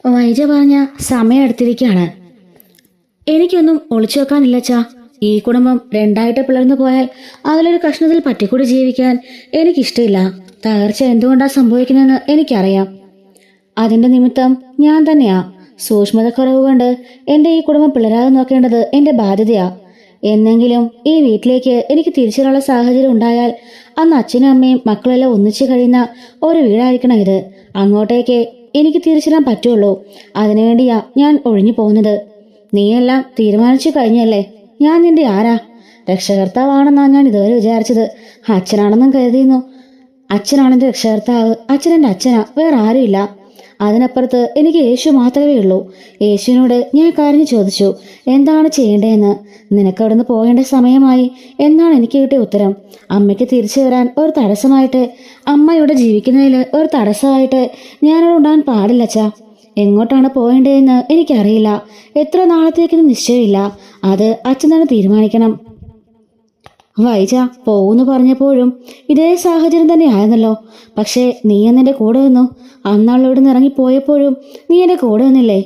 വൈജ പറഞ്ഞ സമയം എടുത്തിരിക്കുകയാണ്. എനിക്കൊന്നും ഒളിച്ചു വെക്കാനില്ലച്ചാ. ഈ കുടുംബം രണ്ടായിട്ട് പിളർന്നു പോയാൽ അതിലൊരു കഷ്ണത്തിൽ പറ്റിക്കൂടി ജീവിക്കാൻ എനിക്കിഷ്ടമില്ല. തകർച്ച എന്തുകൊണ്ടാ സംഭവിക്കുന്നതെന്ന് എനിക്കറിയാം. അതിന്റെ നിമിത്തം ഞാൻ തന്നെയാ. സൂക്ഷ്മതക്കുറവ് കൊണ്ട് എന്റെ ഈ കുടുംബം പിളരാതെ നോക്കേണ്ടത് എന്റെ ബാധ്യതയാ. എന്നെങ്കിലും ഈ വീട്ടിലേക്ക് എനിക്ക് തിരിച്ചുള്ള സാഹചര്യം ഉണ്ടായാൽ അന്ന് അച്ഛനും അമ്മയും മക്കളെല്ലാം ഒന്നിച്ചു കഴിയുന്ന ഒരു വീടായിരിക്കണം ഇത്. അങ്ങോട്ടേക്ക് എനിക്ക് തിരിച്ചിടാൻ പറ്റുള്ളൂ. അതിനുവേണ്ടിയാ ഞാൻ ഒഴിഞ്ഞു പോകുന്നത്. നീയെല്ലാം തീരുമാനിച്ചു കഴിഞ്ഞല്ലേ? ഞാൻ നിന്റെ ആരാ? രക്ഷകർത്താവാണെന്നാ ഞാൻ ഇതുവരെ വിചാരിച്ചത്. അച്ഛനാണെന്നും കരുതിയിരുന്നു. അച്ഛനാണെന്റെ രക്ഷകർത്താവ്. അച്ഛനെന്റെ അച്ഛനാ, വേറെ ആരുമില്ല. അതിനപ്പുറത്ത് എനിക്ക് യേശു മാത്രമേ ഉള്ളൂ. യേശുവിനോട് ഞാൻ കരഞ്ഞു ചോദിച്ചു, എന്താണ് ചെയ്യേണ്ടതെന്ന്. നിനക്ക് അവിടുന്ന് പോകേണ്ട സമയമായി എന്നാണ് എനിക്ക് കിട്ടിയ ഉത്തരം. അമ്മയ്ക്ക് തിരിച്ചു വരാൻ ഒരു തടസ്സമായിട്ട്, അമ്മയോടെ ജീവിക്കുന്നതിൽ ഒരു തടസ്സമായിട്ട് ഞാനവിടെ ഉണ്ടാകാൻ പാടില്ലച്ചാ. എങ്ങോട്ടാണ് പോകേണ്ടതെന്ന് എനിക്കറിയില്ല. എത്ര നാളത്തേക്കെന്ന് നിശ്ചയമില്ല. അത് അച്ഛൻ തന്നെ തീരുമാനിക്കണം. വൈജ പോവെന്ന് പറഞ്ഞപ്പോഴും ഇതേ സാഹചര്യം തന്നെ ആയിരുന്നല്ലോ. പക്ഷേ നീ എന്നെ കൂടെ നിന്നു. അന്നാളിവിടെ നിന്ന് ഇറങ്ങിപ്പോയപ്പോഴും നീ എൻ്റെ കൂടെ നിന്നില്ലേ?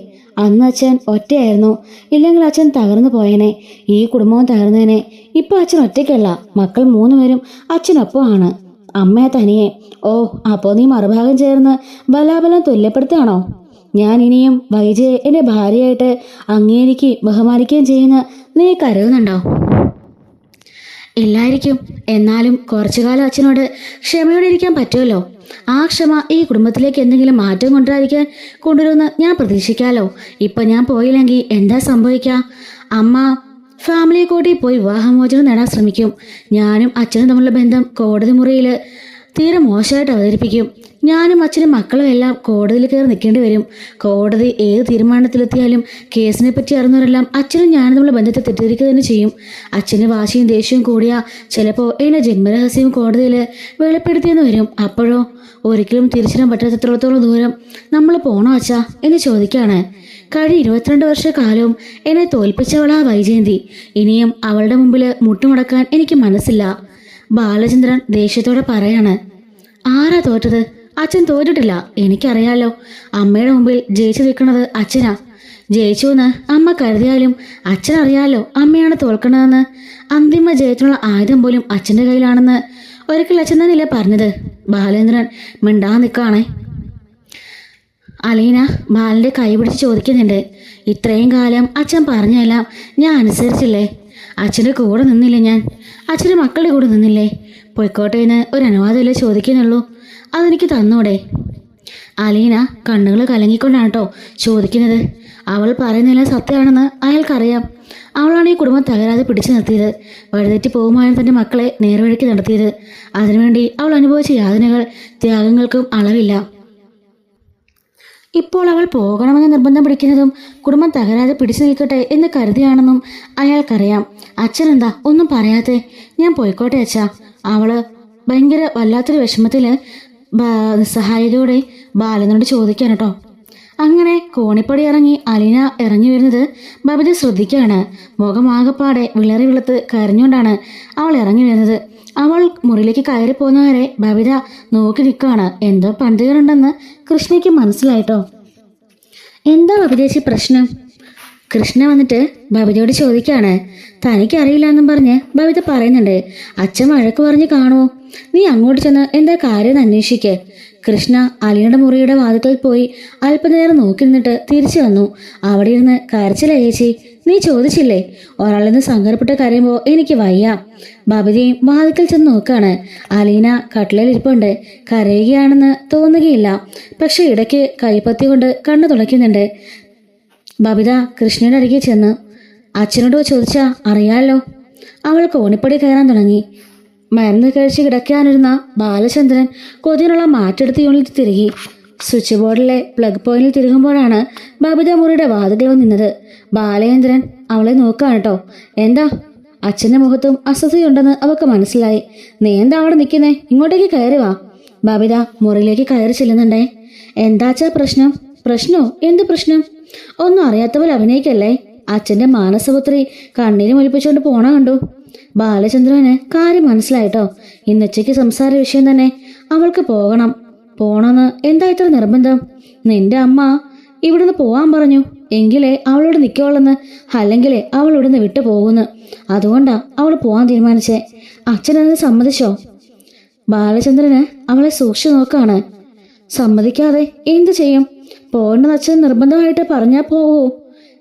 അന്ന് അച്ഛൻ ഒറ്റയായിരുന്നു. ഇല്ലെങ്കിൽ അച്ഛൻ തകർന്നു പോയേനെ. ഈ കുടുംബവും തകർന്നേനെ. ഇപ്പൊ അച്ഛൻ ഒറ്റയ്ക്കല്ല, മക്കൾ 3 പേരും അച്ഛനൊപ്പമാണ്. അമ്മയെ തനിയെ. ഓ, അപ്പോൾ നീ മറുഭാഗം ചേർന്ന് ബലാബലം തുല്യപ്പെടുത്തുകയാണോ? ഞാൻ ഇനിയും വൈജയെ എൻ്റെ ഭാര്യയായിട്ട് അംഗീകരിക്കുകയും ബഹുമാനിക്കുകയും ചെയ്യുന്ന നീ കരുതുന്നുണ്ടോ? ഇല്ലായിരിക്കും. എന്നാലും കുറച്ചു കാലം അച്ഛനോട് ക്ഷമയോടെ ഇരിക്കാൻ പറ്റുമല്ലോ. ആ ക്ഷമ ഈ കുടുംബത്തിലേക്ക് എന്തെങ്കിലും മാറ്റം കൊണ്ടുവരുമെന്ന് ഞാൻ പ്രതീക്ഷിക്കാലോ. ഇപ്പൊ ഞാൻ പോയില്ലെങ്കിൽ എന്താ സംഭവിക്കുക? അമ്മ ഫാമിലി കോടതിയിൽ പോയി വിവാഹമോചനം നേടാൻ ശ്രമിക്കും. ഞാനും അച്ഛനും തമ്മിലുള്ള ബന്ധം കോടതി മുറിയിൽ തീരെ മോശമായിട്ട് അവതരിപ്പിക്കും. ഞാനും അച്ഛനും മക്കളും എല്ലാം കോടതിയിൽ കയറി നിൽക്കേണ്ടി വരും. കോടതി ഏത് തീരുമാനത്തിലെത്തിയാലും കേസിനെ പറ്റി അറിഞ്ഞവരെല്ലാം അച്ഛനും ഞാനും തമ്മിലുള്ള ബന്ധത്തെ തെറ്റിദ്ധരിക്കുക തന്നെ ചെയ്യും. അച്ഛന് വാശിയും ദേഷ്യവും കൂടിയാ ചിലപ്പോൾ എൻ്റെ ജന്മരഹസ്യവും കോടതിയിൽ വെളിപ്പെടുത്തിയെന്ന് വരും. അപ്പോഴോ ഒരിക്കലും തിരിച്ചിടാൻ പറ്റാത്തത്രത്തോളം ദൂരം നമ്മൾ പോണോ അച്ഛാ എന്ന് ചോദിക്കുകയാണ്. കഴിഞ്ഞ 22 വർഷക്കാലവും എന്നെ തോൽപ്പിച്ചവളാ വൈജയന്തി. ഇനിയും അവളുടെ മുമ്പിൽ മുട്ടുമുടക്കാൻ എനിക്ക് മനസ്സില്ല. ബാലചന്ദ്രൻ ദേഷ്യത്തോടെ പറയാണ്. ആരാ തോറ്റത്? അച്ഛൻ തോറ്റിട്ടില്ല. എനിക്കറിയാലോ. അമ്മയുടെ മുമ്പിൽ ജയിച്ചു നിൽക്കുന്നത് അച്ഛനാ. ജയിച്ചു എന്ന് അമ്മ കരുതിയാലും അച്ഛനറിയാലോ അമ്മയാണ് തോൽക്കണതെന്ന്. അന്തിമ ജയത്തിനുള്ള ആയുധം പോലും അച്ഛൻ്റെ കയ്യിലാണെന്ന് ഒരിക്കൽ അച്ഛൻ തന്നെയല്ലേ പറഞ്ഞത്? ബാലേന്ദ്രൻ മിണ്ടാ നിൽക്കാണേ. അലീന ബാലന്റെ കൈ പിടിച്ച് ചോദിക്കുന്നുണ്ട്. ഇത്രയും കാലം അച്ഛൻ പറഞ്ഞെല്ലാം ഞാൻ അനുസരിച്ചില്ലേ? അച്ഛൻ്റെ കൂടെ നിന്നില്ലേ ഞാൻ? അച്ഛൻ്റെ മക്കളുടെ കൂടെ നിന്നില്ലേ? പൊയ്ക്കോട്ടെ എന്ന് ഒരു അനുവാദമല്ലേ ചോദിക്കുന്നുള്ളൂ. അതെനിക്ക് തന്നൂടെ? അലീന കണ്ണുകൾ കലങ്ങിക്കൊണ്ടാണ് കേട്ടോ ചോദിക്കുന്നത്. അവൾ പറയുന്നതെല്ലാം സത്യമാണെന്ന് അയാൾക്കറിയാം. അവളാണ് ഈ കുടുംബം തകരാതെ പിടിച്ചു നിർത്തിയത്. വഴിതെറ്റി പോകുമായാണ് തൻ്റെ മക്കളെ നേർവഴിക്ക് നടത്തിയത്. അതിനുവേണ്ടി അവൾ അനുഭവിച്ച യാതനകൾ ത്യാഗങ്ങൾക്കും അളവില്ല. ഇപ്പോൾ അവൾ പോകണമെന്ന് നിർബന്ധം പിടിക്കുന്നതും കുടുംബം തകരാതെ പിടിച്ചു നിൽക്കട്ടെ എന്ന് കരുതിയാണെന്നും അയാൾക്കറിയാം. അച്ഛനെന്താ ഒന്നും പറയാത്തെ? ഞാൻ പോയിക്കോട്ടെ അച്ഛാ. അവള് ഭയങ്കര വല്ലാത്തൊരു വിഷമത്തിൽ നിസ്സഹായതയോടെ ബാലനോട് ചോദിക്കാൻ കേട്ടോ. അങ്ങനെ കോണിപ്പടി ഇറങ്ങി അലീന ഇറങ്ങി വരുന്നത് ബബിത ശ്രദ്ധിക്കുകയാണ്. മുഖമാകപ്പാടെ വിളറി വെളുത്ത് കരഞ്ഞുകൊണ്ടാണ് അവൾ ഇറങ്ങി വരുന്നത്. അവൾ മുറിയിലേക്ക് കയറി പോകുന്നവരെ ബബിത നോക്കി നിൽക്കുകയാണ്. എന്തോ പന്തികളുണ്ടെന്ന് കൃഷ്ണയ്ക്ക് മനസ്സിലായിട്ടോ. എന്താ ബബിതേച്ചി പ്രശ്നം? കൃഷ്ണ വന്നിട്ട് ബബിതയോട് ചോദിക്കുകയാണ്. തനിക്കറിയില്ല എന്നും പറഞ്ഞ് ബബിത പറയുന്നുണ്ട്. അച്ഛൻ വഴക്ക് പറഞ്ഞ് കാണുമോ? നീ അങ്ങോട്ട് ചെന്ന് എന്താ കാര്യം അന്വേഷിക്ക്. കൃഷ്ണ അലിയുടെ മുറിയുടെ വാതിൽക്കൽ പോയി അല്പനേരം നോക്കി നിന്നിട്ട് തിരിച്ചു വന്നു. അവിടെ ഇരുന്ന് കരച്ചില്ല ചേച്ചി. നീ ചോദിച്ചില്ലേ? ഒരാളിൽ നിന്ന് സങ്കടപ്പെട്ട് കരയുമ്പോൾ എനിക്ക് വയ്യ. ബബിതയും വാതിൽക്കൽ ചെന്ന് നോക്കാണ്. അലീന കട്ടിലിൽ ഇരിപ്പുണ്ട്. കരയുകയാണെന്ന് തോന്നുകയില്ല. പക്ഷെ ഇടയ്ക്ക് കൈപ്പത്തി കൊണ്ട് കണ്ണു തുളയ്ക്കുന്നുണ്ട്. ബബിത കൃഷ്ണയുടെ അരികെ ചെന്ന് അച്ഛനോട് ചോദിച്ചാ അറിയാലോ. അവൾ കോണിപ്പടി കയറാൻ തുടങ്ങി. മരുന്ന് കഴിച്ച് കിടക്കാനിരുന്ന ബാലചന്ദ്രൻ കൊതിനുള്ള മാറ്റെടുത്ത് യൂണിറ്റ് തിരുകി. സ്വിച്ച് ബോർഡിലെ പ്ലഗ് പോയിന്റിൽ തിരുകുമ്പോഴാണ് ബബിത മുറിയുടെ വാതിൽ നിന്നത്. ബാലേന്ദ്രൻ അവളെ നോക്കുകയാണ് കേട്ടോ. എന്താ? അച്ഛൻ്റെ മുഖത്തും അസ്വസ്ഥതയുണ്ടെന്ന് അവൾക്ക് മനസ്സിലായി. നീ എന്താ അവിടെ നിൽക്കുന്നേ? ഇങ്ങോട്ടേക്ക് കയറി വാ. ബബിത മുറിയിലേക്ക് കയറി ചെല്ലുന്നുണ്ടേ. എന്താച്ചാ പ്രശ്നം? പ്രശ്നോ? എന്ത് പ്രശ്നം? ഒന്നും അറിയാത്ത പോലെ അഭിനയിക്കല്ലേ. അച്ഛൻ്റെ മാനസപുത്രി കണ്ണീര് ഒലിപ്പിച്ചുകൊണ്ട് പോണ കണ്ടു. ബാലചന്ദ്രന് കാര്യം മനസ്സിലായിട്ടോ. ഇന്നുച്ചയ്ക്ക് സംസാര വിഷയം തന്നെ അവൾക്ക് പോകണമെന്ന് എന്താ ഇത്ര നിർബന്ധം? നിന്റെ അമ്മ ഇവിടുന്ന് പോവാൻ പറഞ്ഞു. എങ്കിലേ അവളോട് നിൽക്കുള്ളെന്ന്, അല്ലെങ്കിലേ അവൾ ഇവിടുന്ന് വിട്ടു പോകുന്നു. അതുകൊണ്ടാ അവൾ പോവാൻ തീരുമാനിച്ചേ. അച്ഛനത് സമ്മതിച്ചോ? ബാലചന്ദ്രന് അവളെ സൂക്ഷിച്ചു നോക്കാണ്. സമ്മതിക്കാതെ എന്തു ചെയ്യും? പോകണ്ടെന്ന് അച്ഛൻ നിർബന്ധമായിട്ട് പറഞ്ഞാൽ പോവോ?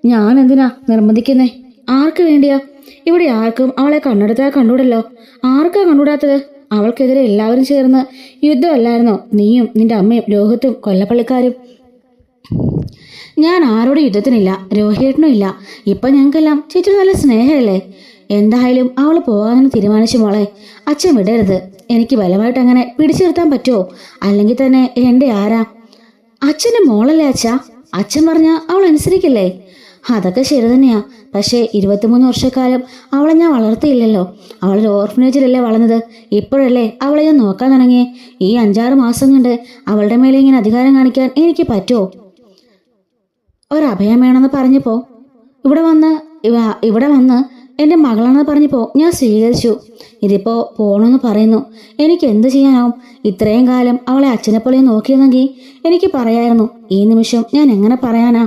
ഞാൻ എന്തിനാ നിർബന്ധിക്കുന്നേ? ആർക്ക് വേണ്ടിയാ? ഇവിടെ ആർക്കും അവളെ കണ്ടെടുത്താൽ കണ്ടൂടല്ലോ. ആർക്കാ കണ്ടുകൂടാത്തത്? അവൾക്കെതിരെ എല്ലാവരും ചേർന്ന് യുദ്ധമല്ലായിരുന്നോ? നീയും നിന്റെ അമ്മയും രോഹിത്തും കൊല്ലപ്പള്ളിക്കാരും. ഞാൻ ആരോടും യുദ്ധത്തിനില്ല, രോഹിയേട്ടനും ഇല്ല. ഇപ്പം ഞങ്ങൾക്കെല്ലാം ചേച്ചി നല്ല സ്നേഹമല്ലേ? എന്തായാലും അവൾ പോകാമെന്ന് തീരുമാനിച്ചു മോളെ. അച്ഛൻ വിടരുത്. എനിക്ക് ബലമായിട്ട് അങ്ങനെ പിടിച്ചു നിർത്താൻ പറ്റുമോ? അല്ലെങ്കിൽ തന്നെ എൻ്റെ ആരാ? അച്ഛൻ്റെ മോളല്ലേ അച്ഛാ? അച്ഛൻ പറഞ്ഞാൽ അവൾ അനുസരിക്കില്ലേ? അതൊക്കെ ശരി തന്നെയാ. പക്ഷേ 23 വർഷക്കാലം അവളെ ഞാൻ വളർത്തിയില്ലല്ലോ. അവളൊരു ഓർഫനേജിലല്ലേ വളർന്നത്. ഇപ്പോഴല്ലേ അവളെ ഞാൻ നോക്കാൻ തുടങ്ങിയേ. ഈ 5-6 മാസം കൊണ്ട് അവളുടെ മേലെ ഇങ്ങനെ അധികാരം കാണിക്കാൻ എനിക്ക് പറ്റുമോ? ഒരഭയം വേണമെന്ന് പറഞ്ഞപ്പോൾ ഇവിടെ വന്ന് എൻ്റെ മകളാണെന്ന് പറഞ്ഞപ്പോൾ ഞാൻ സ്വീകരിച്ചു. ഇതിപ്പോൾ പോകണമെന്ന് പറയുന്നു. എനിക്ക് എന്ത് ചെയ്യാനാവും? ഇത്രയും കാലം അവളെ അച്ഛനെപ്പോലെ നോക്കിയിരുന്നെങ്കിൽ എനിക്ക് പറയായിരുന്നു. ഈ നിമിഷം ഞാൻ എങ്ങനെ പറയാനാ?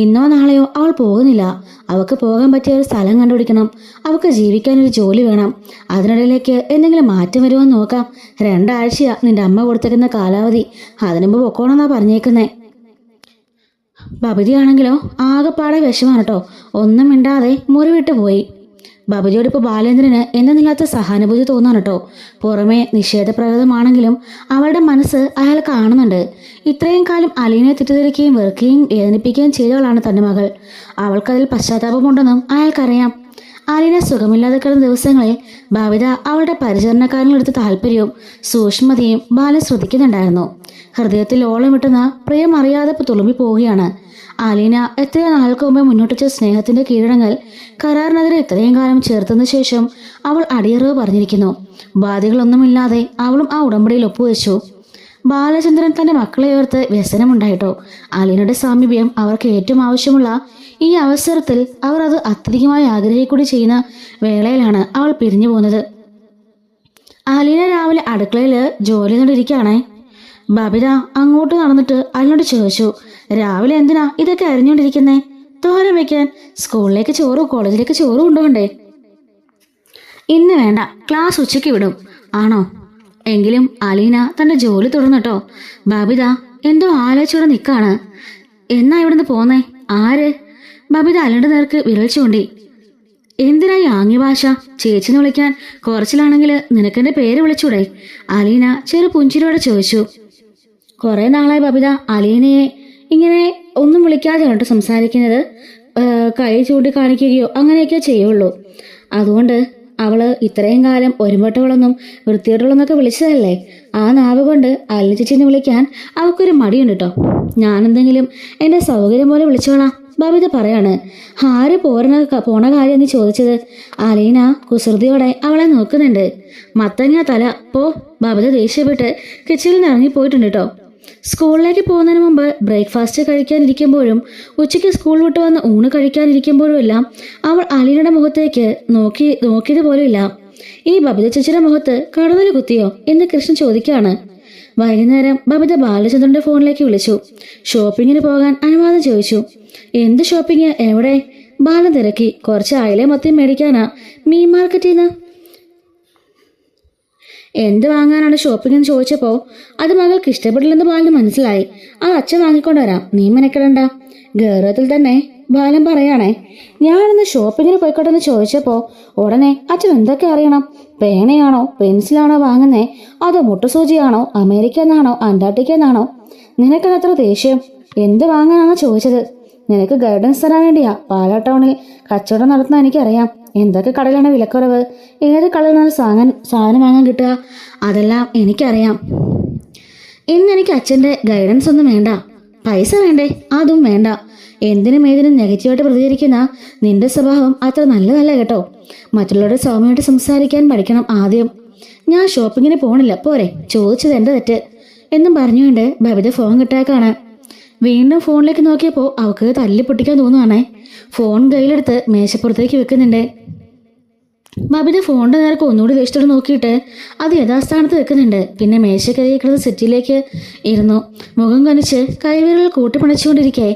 ഇന്നോ നാളെയോ അവൾ പോകുന്നില്ല. അവൾക്ക് പോകാൻ പറ്റിയ ഒരു സ്ഥലം കണ്ടുപിടിക്കണം. അവൾക്ക് ജീവിക്കാനൊരു ജോലി വേണം. അതിനിടയിലേക്ക് എന്തെങ്കിലും മാറ്റം വരുമെന്ന് നോക്കാം. 2 ആഴ്ചയാ നിന്റെ അമ്മ കൊടുത്തിരുന്ന കാലാവധി. അതിനുമ്പ് പൊക്കോണമെന്നാ പറഞ്ഞേക്കുന്നേ. ബബിതയാണെങ്കിലോ ആകെപ്പാടെ വിഷമാണ് കേട്ടോ. ഒന്നും മിണ്ടാതെ മുറിവിട്ട് പോയി. ബബിതയോടിപ്പോൾ ബാലേന്ദ്രന് എന്തെന്നില്ലാത്ത സഹാനുഭൂതി തോന്നാണ് കേട്ടോ. പുറമേ നിഷേധപ്രകൃതമാണെങ്കിലും അവളുടെ മനസ്സ് അയാൾ കാണുന്നുണ്ട്. ഇത്രയും കാലം അലീനെ തെറ്റിദ്ധരിക്കുകയും വെറുക്കുകയും വേദനിപ്പിക്കുകയും ചെയ്തവളാണ് തൻ്റെ മകൾ. അവൾക്കതിൽ പശ്ചാത്താപമുണ്ടെന്നും അയാൾക്കറിയാം. അലീന സുഖമില്ലാതെ കിടന്ന ദിവസങ്ങളിൽ ബബിത അവളുടെ പരിചരണക്കാരനെടുത്ത താല്പര്യവും സൂക്ഷ്മതയും ബാലൻ ശ്രദ്ധിക്കുന്നുണ്ടായിരുന്നു. ഹൃദയത്തിൽ ഓളം വിട്ടുന്ന പ്രിയം അറിയാതെ തുളുമ്പി പോവുകയാണ്. അലീന എത്രയോ നാൾക്ക് മുമ്പ് മുന്നോട്ട് വെച്ച സ്നേഹത്തിന്റെ കീഴടങ്ങൽ കരാറിനെതിരെ ഇത്രയും കാലം ചേർത്തതിനു ശേഷം അവൾ അടിയറവ് പറഞ്ഞിരിക്കുന്നു. ബാധ്യതകളൊന്നുമില്ലാതെ അവളും ആ ഉടമ്പടിയിൽ ഒപ്പുവെച്ചു. ബാലചന്ദ്രൻ തന്റെ മക്കളെ ഓർത്ത് വ്യസനമുണ്ടായിട്ടോ. അലീനയുടെ സാമീപ്യം അവർക്ക് ഏറ്റവും ആവശ്യമുള്ള ഈ അവസരത്തിൽ അവർ അത് അത്യധികമായി ആഗ്രഹിക്കൂടി ചെയ്യുന്ന വേളയിലാണ് അവൾ പിരിഞ്ഞു പോകുന്നത്. അലീന രാവിലെ അടുക്കളയിൽ ജോലി ചെയ്തുകൊണ്ടിരിക്കുകയാണേ. ബബിത അങ്ങോട്ട് നടന്നിട്ട് അലിനോട് ചോദിച്ചു, രാവിലെ എന്തിനാ ഇതൊക്കെ അറിഞ്ഞുകൊണ്ടിരിക്കുന്നേ? തോരൻ വയ്ക്കാൻ. സ്കൂളിലേക്ക് ചോറും കോളേജിലേക്ക് ചോറും കൊണ്ടുപോകണ്ടേ? ഇന്ന് വേണ്ട, ക്ലാസ് ഉച്ചയ്ക്ക് വിടും. ആണോ? എങ്കിലും അലീന തന്റെ ജോലി തുടർന്നിട്ടോ. ബബിത എന്തോ ആലോചിച്ചോടെ നിൽക്കാണ്. എന്നാ ഇവിടുന്ന് പോന്നേ? ആര്? ബബിത അലിയുടെ നേർക്ക് വിരൽ ചൂണ്ടി. എന്തിനായി ആംഗ്യ ഭാഷ? ചേച്ചിനെ വിളിക്കാൻ കുറച്ചിലാണെങ്കിൽ നിനക്കെന്റെ പേര് വിളിച്ചൂടെ? അലീന ചെറു പുഞ്ചിരിയോടെ ചോദിച്ചു. കുറെ നാളായി ബബിത അലീനയെ ഇങ്ങനെ ഒന്നും വിളിക്കാതെ കണ്ടു സംസാരിക്കുന്നത്. കൈ ചൂണ്ടി കാണിക്കുകയോ അങ്ങനെയൊക്കെ ചെയ്യുള്ളൂ. അതുകൊണ്ട് അവള് ഇത്രയും കാലം ഒരുമ്പട്ടവളെന്നും വൃത്തിയോട്ടുള്ളെന്നൊക്കെ വിളിച്ചതല്ലേ. ആ നാവ് കൊണ്ട് അലിന ചേച്ചിനെ വിളിക്കാൻ അവൾക്കൊരു മടിയുണ്ട് കേട്ടോ. ഞാനെന്തെങ്കിലും എൻ്റെ സൗകര്യം പോലെ വിളിച്ചോളാം, ബബിത പറയാണ്. ആര് പോണ കാര്യം എന്ന് ചോദിച്ചത്? അലീന കുസൃതിയോടെ അവളെ നോക്കുന്നുണ്ട്. മത്തങ്ങ തല പോ. ബബിത ദേഷ്യപ്പെട്ട് കിച്ചണിൽ നിന്ന് ഇറങ്ങിപ്പോയിട്ടുണ്ട് കേട്ടോ. സ്കൂളിലേക്ക് പോകുന്നതിന് മുമ്പ് ബ്രേക്ക്ഫാസ്റ്റ് കഴിക്കാനിരിക്കുമ്പോഴും ഉച്ചയ്ക്ക് സ്കൂൾ വിട്ട് വന്ന് ഊണ് കഴിക്കാനിരിക്കുമ്പോഴും എല്ലാം അവൾ അലീനയുടെ മുഖത്തേക്ക് നോക്കിയത് പോലുമില്ല. ഈ ബബിത ചേച്ചിയുടെ മുഖത്ത് കടന്നൽ കുത്തിയോ എന്ന് കൃഷ്ണൻ ചോദിക്കുകയാണ്. വൈകുന്നേരം ബബിത ബാലചന്ദ്രന്റെ ഫോണിലേക്ക് വിളിച്ചു. ഷോപ്പിങ്ങിന് പോകാൻ അനുവാദം ചോദിച്ചു. എന്ത് ഷോപ്പിങ്? എവിടെ? ബാലൻ തിരക്കി. കുറച്ച് അയല മത്തി മേടിക്കാനാ മീൻ മാർക്കറ്റിൽ നിന്ന്. എന്ത് വാങ്ങാനാണ് ഷോപ്പിംഗ് എന്ന് ചോദിച്ചപ്പോൾ അത് മകൾക്ക് ഇഷ്ടപ്പെടില്ലെന്ന് ബാലന് മനസ്സിലായി. അത് അച്ഛൻ വാങ്ങിക്കൊണ്ടുവരാം, നീ മെനക്കെടണ്ട. ഗൗരവത്തിൽ തന്നെ ബാലൻ പറയാണേ. ഞാനിന്ന് ഷോപ്പിങ്ങിന് പോയിക്കോട്ടെ എന്ന് ചോദിച്ചപ്പോൾ ഉടനെ അച്ഛൻ എന്തൊക്കെ അറിയണം? പേനയാണോ പെൻസിലാണോ വാങ്ങുന്നേ? അതോ മുട്ടുസൂചിയാണോ? അമേരിക്ക എന്നാണോ അന്റാർട്ടിക്ക എന്നാണോ? നിനക്കതത്ര ദേഷ്യം? എന്ത് വാങ്ങാനാണോ ചോദിച്ചത്? നിനക്ക് ഗൈഡൻസ് തരാൻ വേണ്ടിയാ. പാലാ ടൗണിൽ കച്ചവടം നടത്തുന്ന എനിക്കറിയാം. എന്തൊക്കെ കടയിലാണ് വിലക്കുറവ്, ഏത് കടയിലാണ് സാധനം വാങ്ങാൻ കിട്ടുക, അതെല്ലാം എനിക്കറിയാം. ഇന്നെനിക്ക് അച്ഛൻ്റെ ഗൈഡൻസ് ഒന്നും വേണ്ട. പൈസ വേണ്ടേ? അതും വേണ്ട. എന്തിനും ഏതിനും നെഗറ്റീവായിട്ട് പ്രതികരിക്കുന്ന നിന്റെ സ്വഭാവം അത്ര നല്ലതല്ല കേട്ടോ. മറ്റുള്ളവരുടെ സൗമ്യമായിട്ട് സംസാരിക്കാൻ പഠിക്കണം ആദ്യം. ഞാൻ ഷോപ്പിങ്ങിന് പോണില്ല, പോരെ? ചോദിച്ചത് എൻ്റെ തെറ്റ് എന്നും പറഞ്ഞുകൊണ്ട് ബബിത ഫോൺ കിട്ടാക്കാണ്. വീണ്ടും ഫോണിലേക്ക് നോക്കിയപ്പോൾ അവൾക്ക് തല്ലി പൊട്ടിക്കാൻ തോന്നുവാണേ. ഫോൺ കയ്യിലെടുത്ത് മേശപ്പുറത്തേക്ക് വെക്കുന്നുണ്ട്. ബബിത ഫോണിന്റെ നേർക്ക് ഒന്നുകൂടി ദേഷ്യത്തോടെ നോക്കിയിട്ട് അത് യഥാസ്ഥാനത്ത് വെക്കുന്നുണ്ട്. പിന്നെ മേശക്കരികെ കിടന്ന് സെറ്റിലേക്ക് ഇരുന്നു. മുഖം കനിച്ച് കൈവിരലുകൾ കൂട്ടിപ്പിണച്ചുകൊണ്ടിരിക്കെ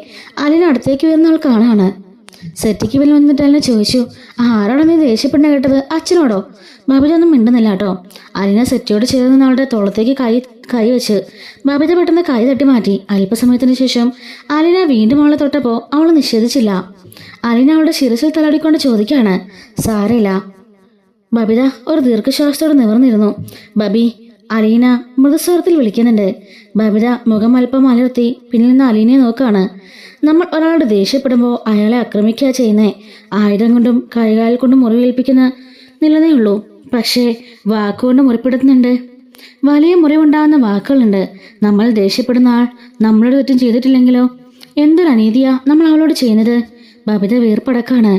അലിന അടുത്തേക്ക് വരുന്ന ആൾ കാണാണ്. സെറ്റിക്ക് വില വന്നിട്ട് അലിനെ ചോദിച്ചു, ആരോടാ നീ ദേഷ്യപ്പെട്ട കേട്ടത്? അച്ഛനോടോ? ബബിത ഒന്നും മിണ്ടുന്നില്ല കേട്ടോ. അലിന സെറ്റിയോട് ചേർന്ന് അവളുടെ തോളത്തേക്ക് കൈ വെച്ച് ബബിത പെട്ടെന്ന് കൈ തട്ടി മാറ്റി. അല്പസമയത്തിന് ശേഷം അലിന വീണ്ടും അവളെ തൊട്ടപ്പോൾ അവൾ നിഷേധിച്ചില്ല. അലിന അവളുടെ ശിരസിൽ തലടിക്കൊണ്ട് ചോദിക്കാണ്, സാരയില്ല. ബബിത ഒരു ദീർഘശ്വാസത്തോടെ നിവർന്നിരുന്നു. ബബി, അലീന മൃദുസ്വരത്തിൽ വിളിക്കുന്നുണ്ട്. ബബിത മുഖം അല്പം അലർത്തി പിന്നിൽ നിന്ന് അലീനയെ നോക്കാണ്. നമ്മൾ ഒരാളോട് ദേഷ്യപ്പെടുമ്പോൾ അയാളെ ആക്രമിക്കുക ചെയ്യുന്നേ. ആയുധം കൊണ്ടും കൈകാൽ കൊണ്ടും മുറിവേൽപ്പിക്കുന്ന നിലനേ ഉള്ളൂ. പക്ഷേ വാക്കുകൊണ്ട് മുറിപ്പെടുത്തുന്നുണ്ട്. വലിയ മുറിവുണ്ടാകുന്ന വാക്കുകളുണ്ട്. നമ്മൾ ദേഷ്യപ്പെടുന്ന ആൾ നമ്മളോട് തെറ്റും ചെയ്തിട്ടില്ലെങ്കിലോ? എന്തൊരു അനീതിയാ നമ്മൾ അവളോട് ചെയ്യുന്നത്. ബബിത വീർപ്പടക്കാണ്.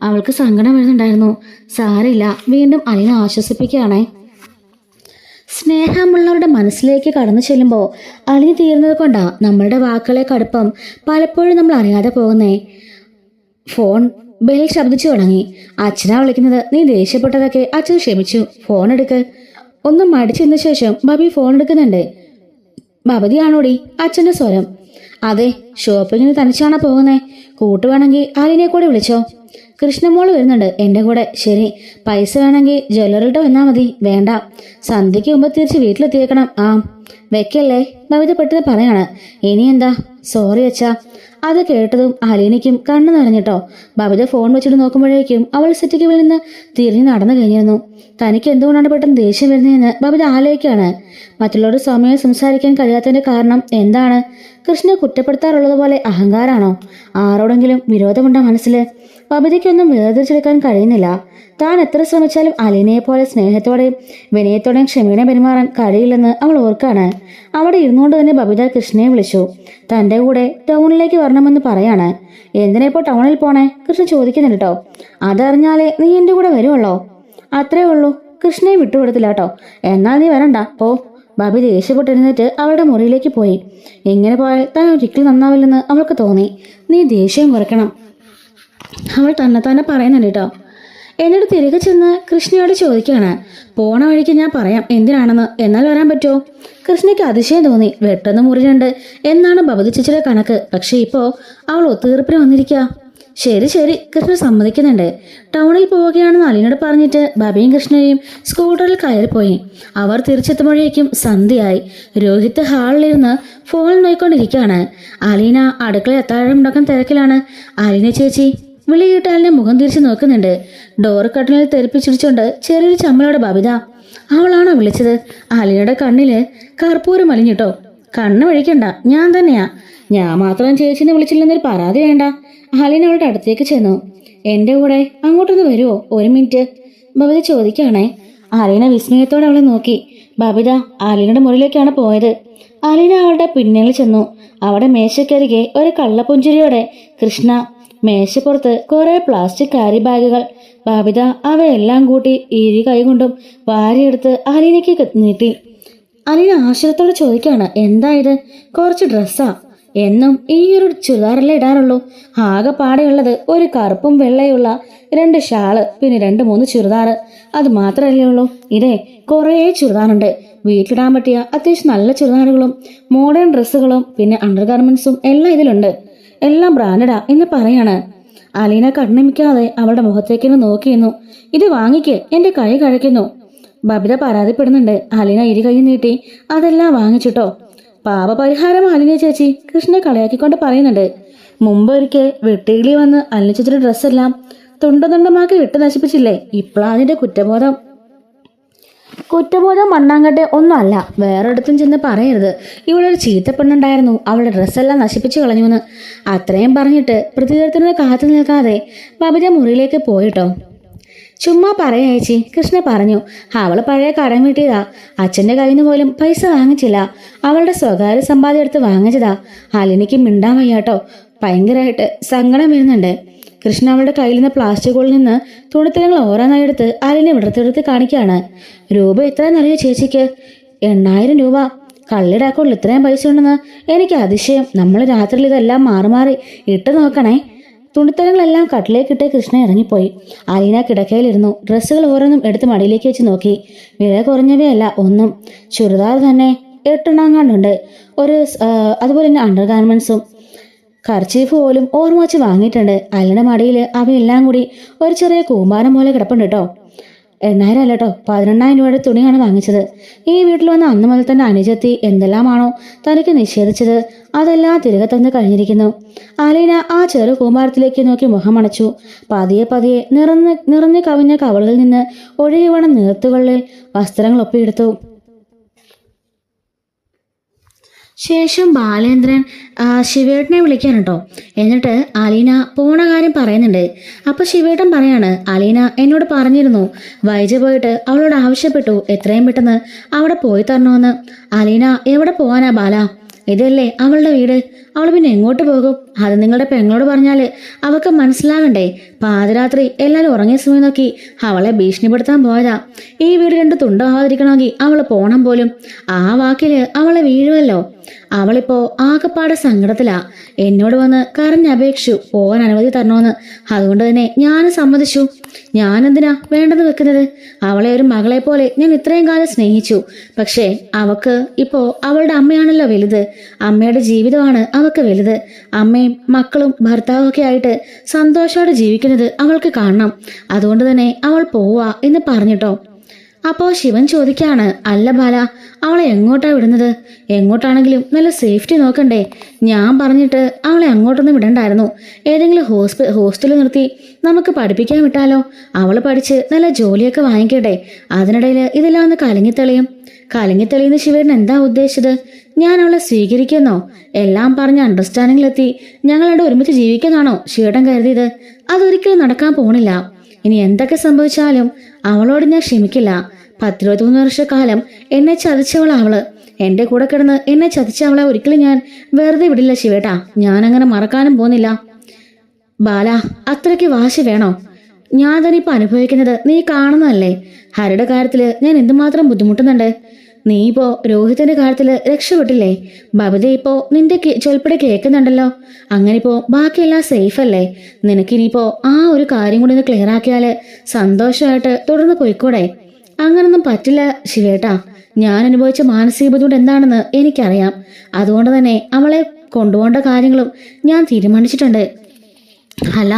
അവൾക്ക് സങ്കടം വരുന്നുണ്ടായിരുന്നു. സാരമില്ല, വീണ്ടും അലീന ആശ്വസിപ്പിക്കുകയാണേ. സ്നേഹമുള്ളവരുടെ മനസ്സിലേക്ക് കടന്നു ചെല്ലുമ്പോൾ അലിഞ്ഞു തീരുന്നത് കൊണ്ടാ നമ്മളുടെ വാക്കുകളെ കടുപ്പം പലപ്പോഴും നമ്മൾ അറിയാതെ പോകുന്നേ. ഫോൺ ബെൽ ശബ്ദിച്ചു തുടങ്ങി. അച്ഛനാ വിളിക്കുന്നത്. നീ ദേഷ്യപ്പെട്ടതൊക്കെ അച്ഛൻ ക്ഷമിച്ചു. ഫോൺ എടുക്ക്. ഒന്നും മടിച്ചതിന് ശേഷം ബബി ഫോൺ എടുക്കുന്നുണ്ട്. ബബിതയാണോടി? അച്ഛൻ്റെ സ്വരം. അതെ, ഷോപ്പിങ്ങിന് തനിച്ചാണോ പോകുന്നേ? കൂട്ടുവേണമെങ്കിൽ അലിനെ കൂടെ വിളിച്ചോ. കൃഷ്ണമോള് വരുന്നുണ്ട് എൻ്റെ കൂടെ. ശരി, പൈസ വേണമെങ്കിൽ ജ്വല്ലറിയിട്ട് വന്നാൽ മതി. വേണ്ട, സന്ധ്യയ്ക്ക് മുമ്പ് തിരിച്ച് വീട്ടിലെത്തിയേക്കണം. ആ വെക്കല്ലേ, ബബിത പെട്ടെന്ന് പറയാണ്. ഇനി എന്താ? സോറി അച്ഛാ. അത് കേട്ടതും അലീനയ്ക്കും കണ്ണു നിറഞ്ഞിട്ടോ. ബബിത ഫോൺ വെച്ചിട്ട് നോക്കുമ്പോഴേക്കും അവൾ സെറ്റിക്ക് നിന്ന് തിരിഞ്ഞ് നടന്നു കഴിഞ്ഞിരുന്നു. തനിക്ക് എന്തുകൊണ്ടാണ് പെട്ടെന്ന് ദേഷ്യം വരുന്നതെന്ന് ബബിത ആലോചിക്കുകയാണ്. മറ്റുള്ളവരുടെ സമയം സംസാരിക്കാൻ കഴിയാത്തതിന്റെ കാരണം എന്താണ്? കൃഷ്ണനെ കുറ്റപ്പെടുത്താറുള്ളത് പോലെ അഹങ്കാരാണോ? ആരോടെങ്കിലും വിരോധമുണ്ടോ മനസ്സിൽ? ബബിതയ്ക്കൊന്നും വേർതിരിച്ചെടുക്കാൻ കഴിയുന്നില്ല. താൻ എത്ര ശ്രമിച്ചാലും അലീനയെ പോലെ സ്നേഹത്തോടെയും വിനയത്തോടെയും ക്ഷമയോടെ പെരുമാറാൻ കഴിയില്ലെന്ന് അവൾ ഓർക്കാണ്. അവിടെ ഇരുന്നുകൊണ്ട് തന്നെ ബബിത കൃഷ്ണനെ വിളിച്ചു. തൻ്റെ കൂടെ ടൗണിലേക്ക് വരണമെന്ന് പറയാണ്. എന്തിനാ ഇപ്പോൾ ടൗണിൽ പോണേ? കൃഷ്ണൻ ചോദിക്കുന്നുണ്ട് കേട്ടോ. അതറിഞ്ഞാലേ നീ എൻ്റെ കൂടെ വരുവുള്ളോ? അത്രേ ഉള്ളൂ. കൃഷ്ണയെ വിട്ടുകൊടുത്തില്ല കേട്ടോ. എന്നാൽ നീ വരണ്ട പോ. ബബി ദേഷ്യപ്പെട്ടിരുന്നിട്ട് അവളുടെ മുറിയിലേക്ക് പോയി. ഇങ്ങനെ പോയാൽ താൻ ഒരിക്കലും നന്നാവില്ലെന്ന് അവൾക്ക് തോന്നി. നീ ദേഷ്യം കുറയ്ക്കണം, അവൾ തന്നെ പറയുന്നുണ്ട് കേട്ടോ. എന്നിട്ട് തിരികെ ചെന്ന് കൃഷ്ണയോട് ചോദിക്കുകയാണ്. പോണ വഴിക്ക് ഞാൻ പറയാം എന്തിനാണെന്ന്, എന്നാൽ വരാൻ പറ്റുമോ? കൃഷ്ണയ്ക്ക് അതിശയം തോന്നി. വെട്ടെന്ന് മുറിഞ്ഞുണ്ട് എന്നാണ് ബബിത ചേച്ചിയുടെ കണക്ക്. പക്ഷെ ഇപ്പോൾ അവൾ ഒത്തുതീർപ്പിന് വന്നിരിക്കുക. ശരി ശരി, കൃഷ്ണൻ സമ്മതിക്കുന്നുണ്ട്. ടൗണിൽ പോവുകയാണെന്ന് അലീനോട് പറഞ്ഞിട്ട് ബബിയും കൃഷ്ണയും സ്കൂട്ടറിൽ കയറിപ്പോയി. അവർ തിരിച്ചെത്തുമ്പോഴേക്കും സന്ധ്യയായി. രോഹിത് ഹാളിലിരുന്ന് ഫോൺ നോക്കിക്കൊണ്ടിരിക്കുകയാണ്. അലീന അടുക്കള അത്താഴം ഉണ്ടാക്കാൻ തിരക്കിലാണ്. അലീന ചേച്ചി വിളി കേട്ടാലിനെ മുഖം തിരിച്ച് നോക്കുന്നുണ്ട്. ഡോർ കട്ടണിൽ തെറിപ്പിച്ചിടിച്ചോണ്ട് ചെറിയൊരു ചമ്മലോടെ ബബിത. അവളാണോ വിളിച്ചത്? അലീനയുടെ കണ്ണില് കർപ്പൂരം അലിഞ്ഞിട്ടോ. കണ്ണ് വഴിക്കണ്ട, ഞാൻ തന്നെയാ. ഞാൻ മാത്രം ചേച്ചിനെ വിളിച്ചില്ലെന്നൊരു പരാതി വേണ്ട. അലീന അവളുടെ അടുത്തേക്ക് ചെന്നു. എൻ്റെ കൂടെ അങ്ങോട്ടൊന്ന് വരുമോ? ഒരു മിനിറ്റ്, ബബിത ചോദിക്കുകയാണേ. അലീന വിസ്മയത്തോടെ അവളെ നോക്കി. ബബിത അലീനയുടെ മുറിയിലേക്കാണ് പോയത്. അലീന അവളുടെ പിന്നിൽ ചെന്നു. അവിടെ മേശക്കരികെ ഒരു കള്ളപ്പുഞ്ചിരിയോടെ കൃഷ്ണ. മേശപ്പുറത്ത് കുറെ പ്ലാസ്റ്റിക് കാരി ബാഗുകൾ. ബബിത അവയെല്ലാം കൂട്ടി ഇരു കൈകൊണ്ടും വാരിയെടുത്ത് അലീനയ്ക്ക് നീട്ടി. അലീന ആശ്ചര്യത്തോടെ ചോദിക്കുകയാണ്, എന്താ ഇത്? കുറച്ച് ഡ്രസ്സാ. എന്നും ഈ ഒരു ചുരിദാറല്ലേ ഇടാറുള്ളൂ? ആകെ പാടെയുള്ളത് ഒരു കറുപ്പും വെള്ളയുള്ള 2 ഷാള്, പിന്നെ 2-3 ചുരിദാറ്. അത് മാത്രമല്ലേ ഉള്ളൂ? ഇതേ കുറേ ചുരിദാറുണ്ട്. വീട്ടിലിടാൻ പറ്റിയ അത്യാവശ്യം നല്ല ചുരിദാറുകളും മോഡേൺ ഡ്രസ്സുകളും പിന്നെ അണ്ടർ ഗാർമെന്റ്സും എല്ലാം ഇതിലുണ്ട്. എല്ലാം ബ്രാൻഡഡാ എന്ന് പറയാണ്. അലീന കണ്ണമിക്കാതെ അവളുടെ മുഖത്തേക്ക് നോക്കിയിരുന്നു. ഇത് വാങ്ങിക്ക്, എന്റെ കൈ കഴിക്കുന്നു. ബബിത പരാതിപ്പെടുന്നുണ്ട്. അലീന ഇരു കൈ നീട്ടി അതെല്ലാം വാങ്ങിച്ചിട്ടോ. പാപപരിഹാരം അലീന ചേച്ചി, കൃഷ്ണനെ കളിയാക്കിക്കൊണ്ട് പറയുന്നുണ്ട്. മുമ്പ് ഒരിക്കൽ വെട്ടുകിളി വന്ന് അലീന ചേച്ചിയുടെ ഡ്രസ്സെല്ലാം തുണ്ടമാക്കി വിട്ട് നശിപ്പിച്ചില്ലേ? ഇപ്പോഴാ അതിന്റെ കുറ്റബോധം മണ്ണാങ്കട്ടെ ഒന്നും അല്ല. വേറൊരിടത്തും ചെന്ന് പറയരുത് ഇവിടെ ഒരു ചീത്ത പെണ്ണുണ്ടായിരുന്നു, അവളുടെ ഡ്രസ്സെല്ലാം നശിപ്പിച്ചു കളഞ്ഞുവെന്ന്. അത്രയും പറഞ്ഞിട്ട് പ്രതികരണത്തിന് കാത്തു നിൽക്കാതെ ബബിത മുറിയിലേക്ക് പോയിട്ടോ. ചുമ്മാ പറയേച്ചി, കൃഷ്ണ പറഞ്ഞു. അവൾ പഴയ കടം വീട്ടിയതാ. അച്ഛൻ്റെ കയ്യിൽ നിന്ന് പോലും പൈസ വാങ്ങിച്ചില്ല. അവളുടെ സ്വകാര്യ സമ്പാദ്യം എടുത്ത് വാങ്ങിച്ചതാ. അലിനിക്ക് മിണ്ടാൻ വയ്യാട്ടോ. ഭയങ്കരമായിട്ട് സങ്കടം വരുന്നുണ്ട്. കൃഷ്ണ അവളുടെ കയ്യിൽ നിന്ന് പ്ലാസ്റ്റിക്കുകളിൽ നിന്ന് തുണിത്തരങ്ങൾ ഓരോന്നായി എടുത്ത് അലിനെ വിടർത്തെടുത്ത് കാണിക്കുകയാണ്. രൂപ എത്രയെന്നറിയോ ചേച്ചിക്ക്? 8000 രൂപ. കള്ളിയുടെ അക്കൗണ്ടിൽ ഇത്രയും പൈസ ഉണ്ടെന്ന് എനിക്ക് അതിശയം. നമ്മൾ രാത്രിയിൽ ഇതെല്ലാം മാറി ഇട്ട് നോക്കണേ. തുണിത്തരങ്ങളെല്ലാം കട്ടിലേക്കിട്ട് കൃഷ്ണ ഇറങ്ങിപ്പോയി. അലീന കിടക്കയിലിരുന്നു. ഡ്രസ്സുകൾ ഓരോന്നും എടുത്ത് മടിയിലേക്ക് വെച്ച് നോക്കി. വില കുറഞ്ഞവയല്ല ഒന്നും. ചുരിദാർ തന്നെ 8 ഒരു അതുപോലെ തന്നെ അണ്ടർ ഗാർമെന്റ്സും കർച്ചീഫ് പോലും ഓർമ്മ വെച്ച് വാങ്ങിയിട്ടുണ്ട്. അലീന മടിയിൽ അവയെല്ലാം കൂടി ഒരു ചെറിയ കൂമ്പാരം പോലെ കിടപ്പുണ്ട് കേട്ടോ. 8,000 അല്ല കേട്ടോ, 18,000 രൂപയുടെ തുണിയാണ് വാങ്ങിച്ചത്. ഈ വീട്ടിൽ വന്ന അന്ന് മുതൽ തന്നെ അനുജത്തി എന്തെല്ലാമാണോ തനിക്ക് നിഷേധിച്ചത് അതെല്ലാം തിരികെ തന്ന് കഴിഞ്ഞിരിക്കുന്നു. അലീന ആ ചെറു കൂമ്പാരത്തിലേക്ക് നോക്കി മുഖമടച്ചു. പതിയെ പതിയെ നിറഞ്ഞു കവിഞ്ഞ കവളുകളിൽ നിന്ന് ഒഴുകി വീണ നീർത്തുകളിൽ വസ്ത്രങ്ങൾ ഒപ്പിയെടുത്തു. ശേഷം ബാലേന്ദ്രൻ ശിവേട്ടനെ വിളിക്കാൻ കേട്ടോ. എന്നിട്ട് അലീന പോണ കാര്യം പറയുന്നുണ്ട്. അപ്പൊ ശിവേട്ടൻ പറയാണ്, അലീന എന്നോട് പറഞ്ഞിരുന്നു, വൈജ പോയിട്ട് അവളോട് ആവശ്യപ്പെട്ടു എത്രയും പെട്ടെന്ന് അവിടെ പോയി തരണമെന്ന്. അലീന എവിടെ പോവാനാ ബാല? ഇതല്ലേ അവളുടെ വീട്. അവൾ പിന്നെ എങ്ങോട്ട് പോകും? അത് നിങ്ങളുടെ പെങ്ങളോട് പറഞ്ഞാല് അവൾക്ക് മനസ്സിലാകണ്ടേ? പാതിരാത്രി എല്ലാവരും ഉറങ്ങിയ സമയം നോക്കി അവളെ ഭീഷണിപ്പെടുത്താൻ പോയതാ. ഈ വീട് 2 തുണ്ടാവാതിരിക്കണമെങ്കിൽ അവള് പോണം പോലും. ആ വാക്കില് അവളെ വീഴുമല്ലോ. അവളിപ്പോ ആകെപ്പാടെ സങ്കടത്തിലാ. എന്നോട് വന്ന് കരഞ്ഞപേക്ഷിച്ചു പോകാൻ അനുമതി തരണമെന്ന്. അതുകൊണ്ട് തന്നെ ഞാൻ സമ്മതിച്ചു. ഞാനെന്തിനാ വേണ്ടെന്ന് വെക്കുന്നത്? അവളെ ഒരു മകളെ പോലെ ഞാൻ ഇത്രയും കാലം സ്നേഹിച്ചു. പക്ഷേ അവക്ക് ഇപ്പോ അവളുടെ അമ്മയാണല്ലോ വലുത്. അമ്മയുടെ ജീവിതമാണ് അവക്ക് വലുത്. അമ്മയും മക്കളും ഭർത്താവും ഒക്കെ ആയിട്ട് സന്തോഷത്തോടെ ജീവിക്കുന്നത് അവൾക്ക് കാണണം. അതുകൊണ്ട് തന്നെ അവൾ പോവാ എന്ന് പറഞ്ഞിട്ടോ. അപ്പോൾ ശിവൻ ചോദിക്കാണ്, അല്ല ബാല, അവളെ എങ്ങോട്ടാ വിടുന്നത്? എങ്ങോട്ടാണെങ്കിലും നല്ല സേഫ്റ്റി നോക്കണ്ടേ? ഞാൻ പറഞ്ഞിട്ട് അവളെ അങ്ങോട്ടൊന്നും വിടണ്ടായിരുന്നു. ഏതെങ്കിലും ഹോസ്റ്റലിൽ നിർത്തി നമുക്ക് പഠിപ്പിക്കാൻ വിട്ടാലോ? അവൾ പഠിച്ച് നല്ല ജോലിയൊക്കെ വാങ്ങിക്കട്ടെ. അതിനിടയിൽ ഇതെല്ലാം ഒന്ന് കലങ്ങിത്തെളിയുന്ന ശിവേട്ടൻ എന്താ ഉദ്ദേശിച്ചത്? ഞാൻ അവളെ സ്വീകരിക്കുന്നോ? എല്ലാം പറഞ്ഞ് അണ്ടർസ്റ്റാൻഡിങ്ങിലെത്തി ഞങ്ങളവിടെ ഒരുമിച്ച് ജീവിക്കുന്നതാണോ ശിവേട്ടൻ കരുതിയത്? അതൊരിക്കലും നടക്കാൻ പോണില്ല. ഇനി എന്തൊക്കെ സംഭവിച്ചാലും അവളോട് ഞാൻ ക്ഷമിക്കില്ല. 10-23 വർഷക്കാലം എന്നെ ചതിച്ചവളാ അവള്. എന്റെ കൂടെ കിടന്ന് എന്നെ ചതിച്ച അവളെ ഒരിക്കലും ഞാൻ വെറുതെ വിടില്ല ശിവേട്ടാ. ഞാൻ അങ്ങനെ മറക്കാനും പോകുന്നില്ല. ബാല, അത്രയ്ക്ക് വാശി വേണോ? ഞാൻ തന്നെ ഇപ്പൊ അനുഭവിക്കുന്നത് നീ കാണുന്നതല്ലേ. ഹരിയുടെ കാര്യത്തില് ഞാൻ എന്തുമാത്രം ബുദ്ധിമുട്ടുന്നുണ്ട്. നീ ഇപ്പോ രോഹിത്തിന്റെ കാര്യത്തില് രക്ഷപ്പെട്ടില്ലേ? ബബിത ഇപ്പോ നിന്റെ ചൊൽപ്പടി കേൾക്കുന്നുണ്ടല്ലോ. അങ്ങനെ ഇപ്പോ ബാക്കിയെല്ലാം സേഫ് അല്ലേ? നിനക്കിനിയിപ്പോ ആ ഒരു കാര്യം കൂടി ഒന്ന് ക്ലിയർ ആക്കിയാല് സന്തോഷമായിട്ട് തുടർന്ന് പോയിക്കൂടെ? അങ്ങനൊന്നും പറ്റില്ല ശിവേട്ടാ. ഞാൻ അനുഭവിച്ച മാനസിക ബുദ്ധിമുട്ട് എന്താണെന്ന് എനിക്കറിയാം. അതുകൊണ്ട് തന്നെ അവളെ കൊണ്ടുപോകേണ്ട കാര്യങ്ങളും ഞാൻ തീരുമാനിച്ചിട്ടുണ്ട്. അല്ല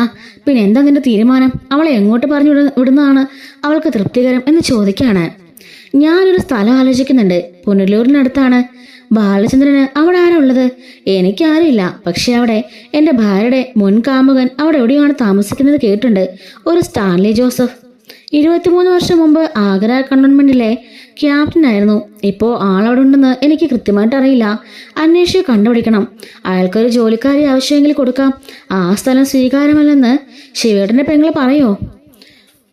പിന്നെ എന്താ നിന്റെ തീരുമാനം? അവളെ എങ്ങോട്ട് പറഞ്ഞു വിടുന്നതാണ് അവൾക്ക് തൃപ്തികരം എന്ന് ചോദിക്കാണ്. ഞാനൊരു സ്ഥലം ആലോചിക്കുന്നുണ്ട്. പുനലൂരിനടുത്താണ്. ബാലചന്ദ്രന് അവിടെ ആരാ ഉള്ളത്? എനിക്കാരുമില്ല. പക്ഷെ അവിടെ എൻ്റെ ഭാര്യയുടെ മുൻ കാമുകൻ അവിടെ എവിടെയാണ് താമസിക്കുന്നത് കേട്ടിട്ടുണ്ട്. ഒരു സ്റ്റാൻലി ജോസഫ്. 23 വർഷം മുമ്പ് ആഗ്ര കണ്ടോൺമെന്റിലെ ക്യാപ്റ്റനായിരുന്നു. ഇപ്പോൾ ആളവിടെ ഉണ്ടെന്ന് എനിക്ക് കൃത്യമായിട്ട് അറിയില്ല. അന്വേഷിച്ച് കണ്ടുപിടിക്കണം. അയാൾക്കൊരു ജോലിക്കാരി ആവശ്യമെങ്കിൽ കൊടുക്കാം. ആ സ്ഥലം സ്വീകാര്യമല്ലെന്ന് ശിവേട്ടൻ്റെ പെങ്ങള് പറയോ?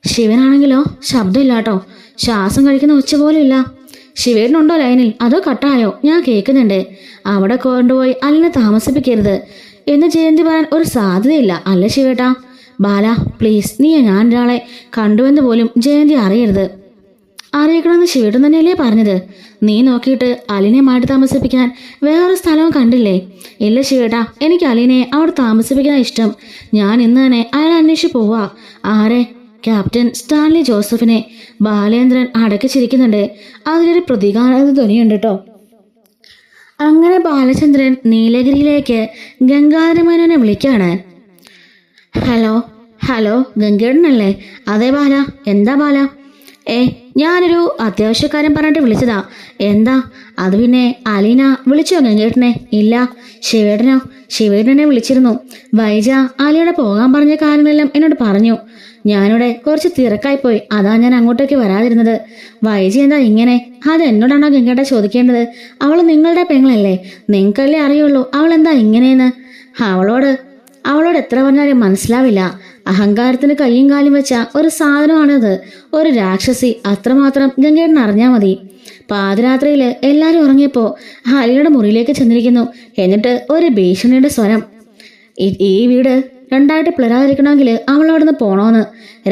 ശിവനാണെങ്കിലോ ശബ്ദമില്ലാട്ടോ. ശ്വാസം കഴിക്കുന്ന ഉച്ച പോലും ഇല്ല. ശിവേട്ടനുണ്ടോ ലൈനിൽ? അതോ കട്ടായോ? ഞാൻ കേൾക്കുന്നുണ്ട്. അവിടെ കൊണ്ടുപോയി അലിനെ താമസിപ്പിക്കരുത് എന്ന് ജയന്തി പറയാൻ ഒരു സാധ്യതയില്ല അല്ലേ ശിവേട്ടാ? ബാല പ്ലീസ്, ഞാൻ ഒരാളെ കണ്ടുവെന്ന് പോലും ജയന്തി അറിയരുത്. അറിയിക്കണമെന്ന് ശിവേട്ടൻ തന്നെയല്ലേ പറഞ്ഞത്? നീ നോക്കിയിട്ട് അലിനെ മാറ്റി താമസിപ്പിക്കാൻ വേറൊരു സ്ഥലവും കണ്ടില്ലേ? ഇല്ല ശിവേട്ടാ, എനിക്ക് അലിനെ അവിടെ താമസിപ്പിക്കാൻ ഇഷ്ടം. ഞാൻ ഇന്ന് തന്നെ അയാളെ അന്വേഷിച്ച് പോവാ. ആരെ? ക്യാപ്റ്റൻ സ്റ്റാൻലി ജോസഫിനെ. ബാലേന്ദ്രൻ അടക്കിച്ചിരിക്കുന്നുണ്ട്. അതിലൊരു പ്രതികാര ധ്വനിയുണ്ട് കേട്ടോ. അങ്ങനെ ബാലചന്ദ്രൻ നീലഗിരിയിലേക്ക് ഗംഗാധരമേനോനെ വിളിക്കാണ്. ഹലോ ഗംഗേടനല്ലേ? അതെ ബാല. എന്താ ബാല? ഞാനൊരു അത്യാവശ്യക്കാരൻ പറഞ്ഞിട്ട് വിളിച്ചതാ. എന്താ? അത് പിന്നെ അലീന വിളിച്ചോ ഗംഗേട്ടനെ? ഇല്ല. ശിവേട്ടനെ വിളിച്ചിരുന്നു. വൈജ അലിയുടെ പോകാൻ പറഞ്ഞ കാര്യങ്ങളെല്ലാം എന്നോട് പറഞ്ഞു. ഞാനിവിടെ കുറച്ച് തിരക്കായിപ്പോയി. അതാ ഞാൻ അങ്ങോട്ടേക്ക് വരാതിരുന്നത്. വൈജി എന്താ ഇങ്ങനെ? അത് എന്നോടാണോ ഗംഗേട്ട ചോദിക്കേണ്ടത്? അവൾ നിങ്ങളുടെ പെങ്ങളല്ലേ? നിങ്ങൾക്കല്ലേ അറിയുള്ളൂ അവൾ എന്താ ഇങ്ങനെയെന്ന്. അവളോട് എത്ര പറഞ്ഞാലും മനസ്സിലാവില്ല. അഹങ്കാരത്തിന് കയ്യും കാലും വെച്ച ഒരു സാധനമാണത്. ഒരു രാക്ഷസി. അത്രമാത്രം ഗംഗേട്ടൻ അറിഞ്ഞാൽ മതി. പാതിരാത്രിയില് എല്ലാരും ഉറങ്ങിയപ്പോ അലിയുടെ മുറിയിലേക്ക് ചെന്നിരിക്കുന്നു. എന്നിട്ട് ഒരു ഭീഷണിയുടെ സ്വരം. ഈ വീട് 2 പിളരാതിരിക്കണമെങ്കിൽ അവൾ അവിടുന്ന് പോണോന്ന്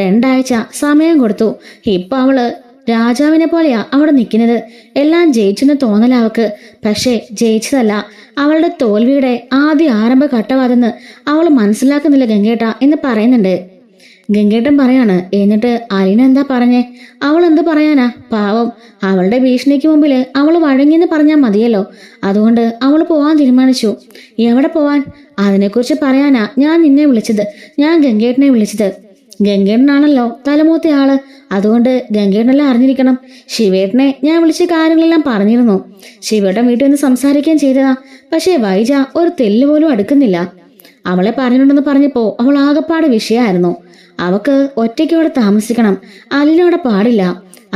2 ആഴ്ച സമയം കൊടുത്തു. ഇപ്പൊ അവള് രാജാവിനെ പോലെയാ അവിടെ നിൽക്കുന്നത്. എല്ലാം ജയിച്ചെന്ന് തോന്നല അവക്ക്. പക്ഷേ ജയിച്ചതല്ല, അവളുടെ തോൽവിയുടെ ആദ്യ ആരംഭ ഘട്ടമാതെന്ന് അവൾ മനസ്സിലാക്കുന്നില്ല ഗംഗേട്ട എന്ന് പറയുന്നുണ്ട്. ഗംഗേട്ടൻ പറയാണ്, എന്നിട്ട് അലീന എന്താ പറഞ്ഞേ? അവൾ എന്ത് പറയാനാ? പാവം, അവളുടെ ഭീഷണിക്ക് മുമ്പിൽ അവൾ വഴങ്ങിയെന്ന് പറഞ്ഞാൽ മതിയല്ലോ. അതുകൊണ്ട് അവൾ പോവാൻ തീരുമാനിച്ചു. എവിടെ പോവാൻ? അതിനെക്കുറിച്ച് പറയാനാ ഞാൻ നിന്നെ വിളിച്ചത്, ഞാൻ ഗംഗേട്ടനെ വിളിച്ചത്. ഗംഗേട്ടനാണല്ലോ തലമൂത്ത ആള്, അതുകൊണ്ട് ഗംഗേട്ടനെല്ലാം അറിഞ്ഞിരിക്കണം. ശിവേട്ടനെ ഞാൻ വിളിച്ച കാര്യങ്ങളെല്ലാം പറഞ്ഞിരുന്നു. ശിവേട്ടൻ വീട്ടിൽ നിന്ന് സംസാരിക്കാൻ ചെയ്തതാ. പക്ഷേ വൈജ ഒരു തെല്ല് പോലും അടുക്കുന്നില്ല. അവളെ പറഞ്ഞിട്ടുണ്ടെന്ന് പറഞ്ഞപ്പോ അവൾ ആകെപ്പാട് വിഷയമായിരുന്നു. അവക്ക് ഒറ്റയ്ക്ക് അവിടെ താമസിക്കണം, അലീന അവിടെ പാടില്ല.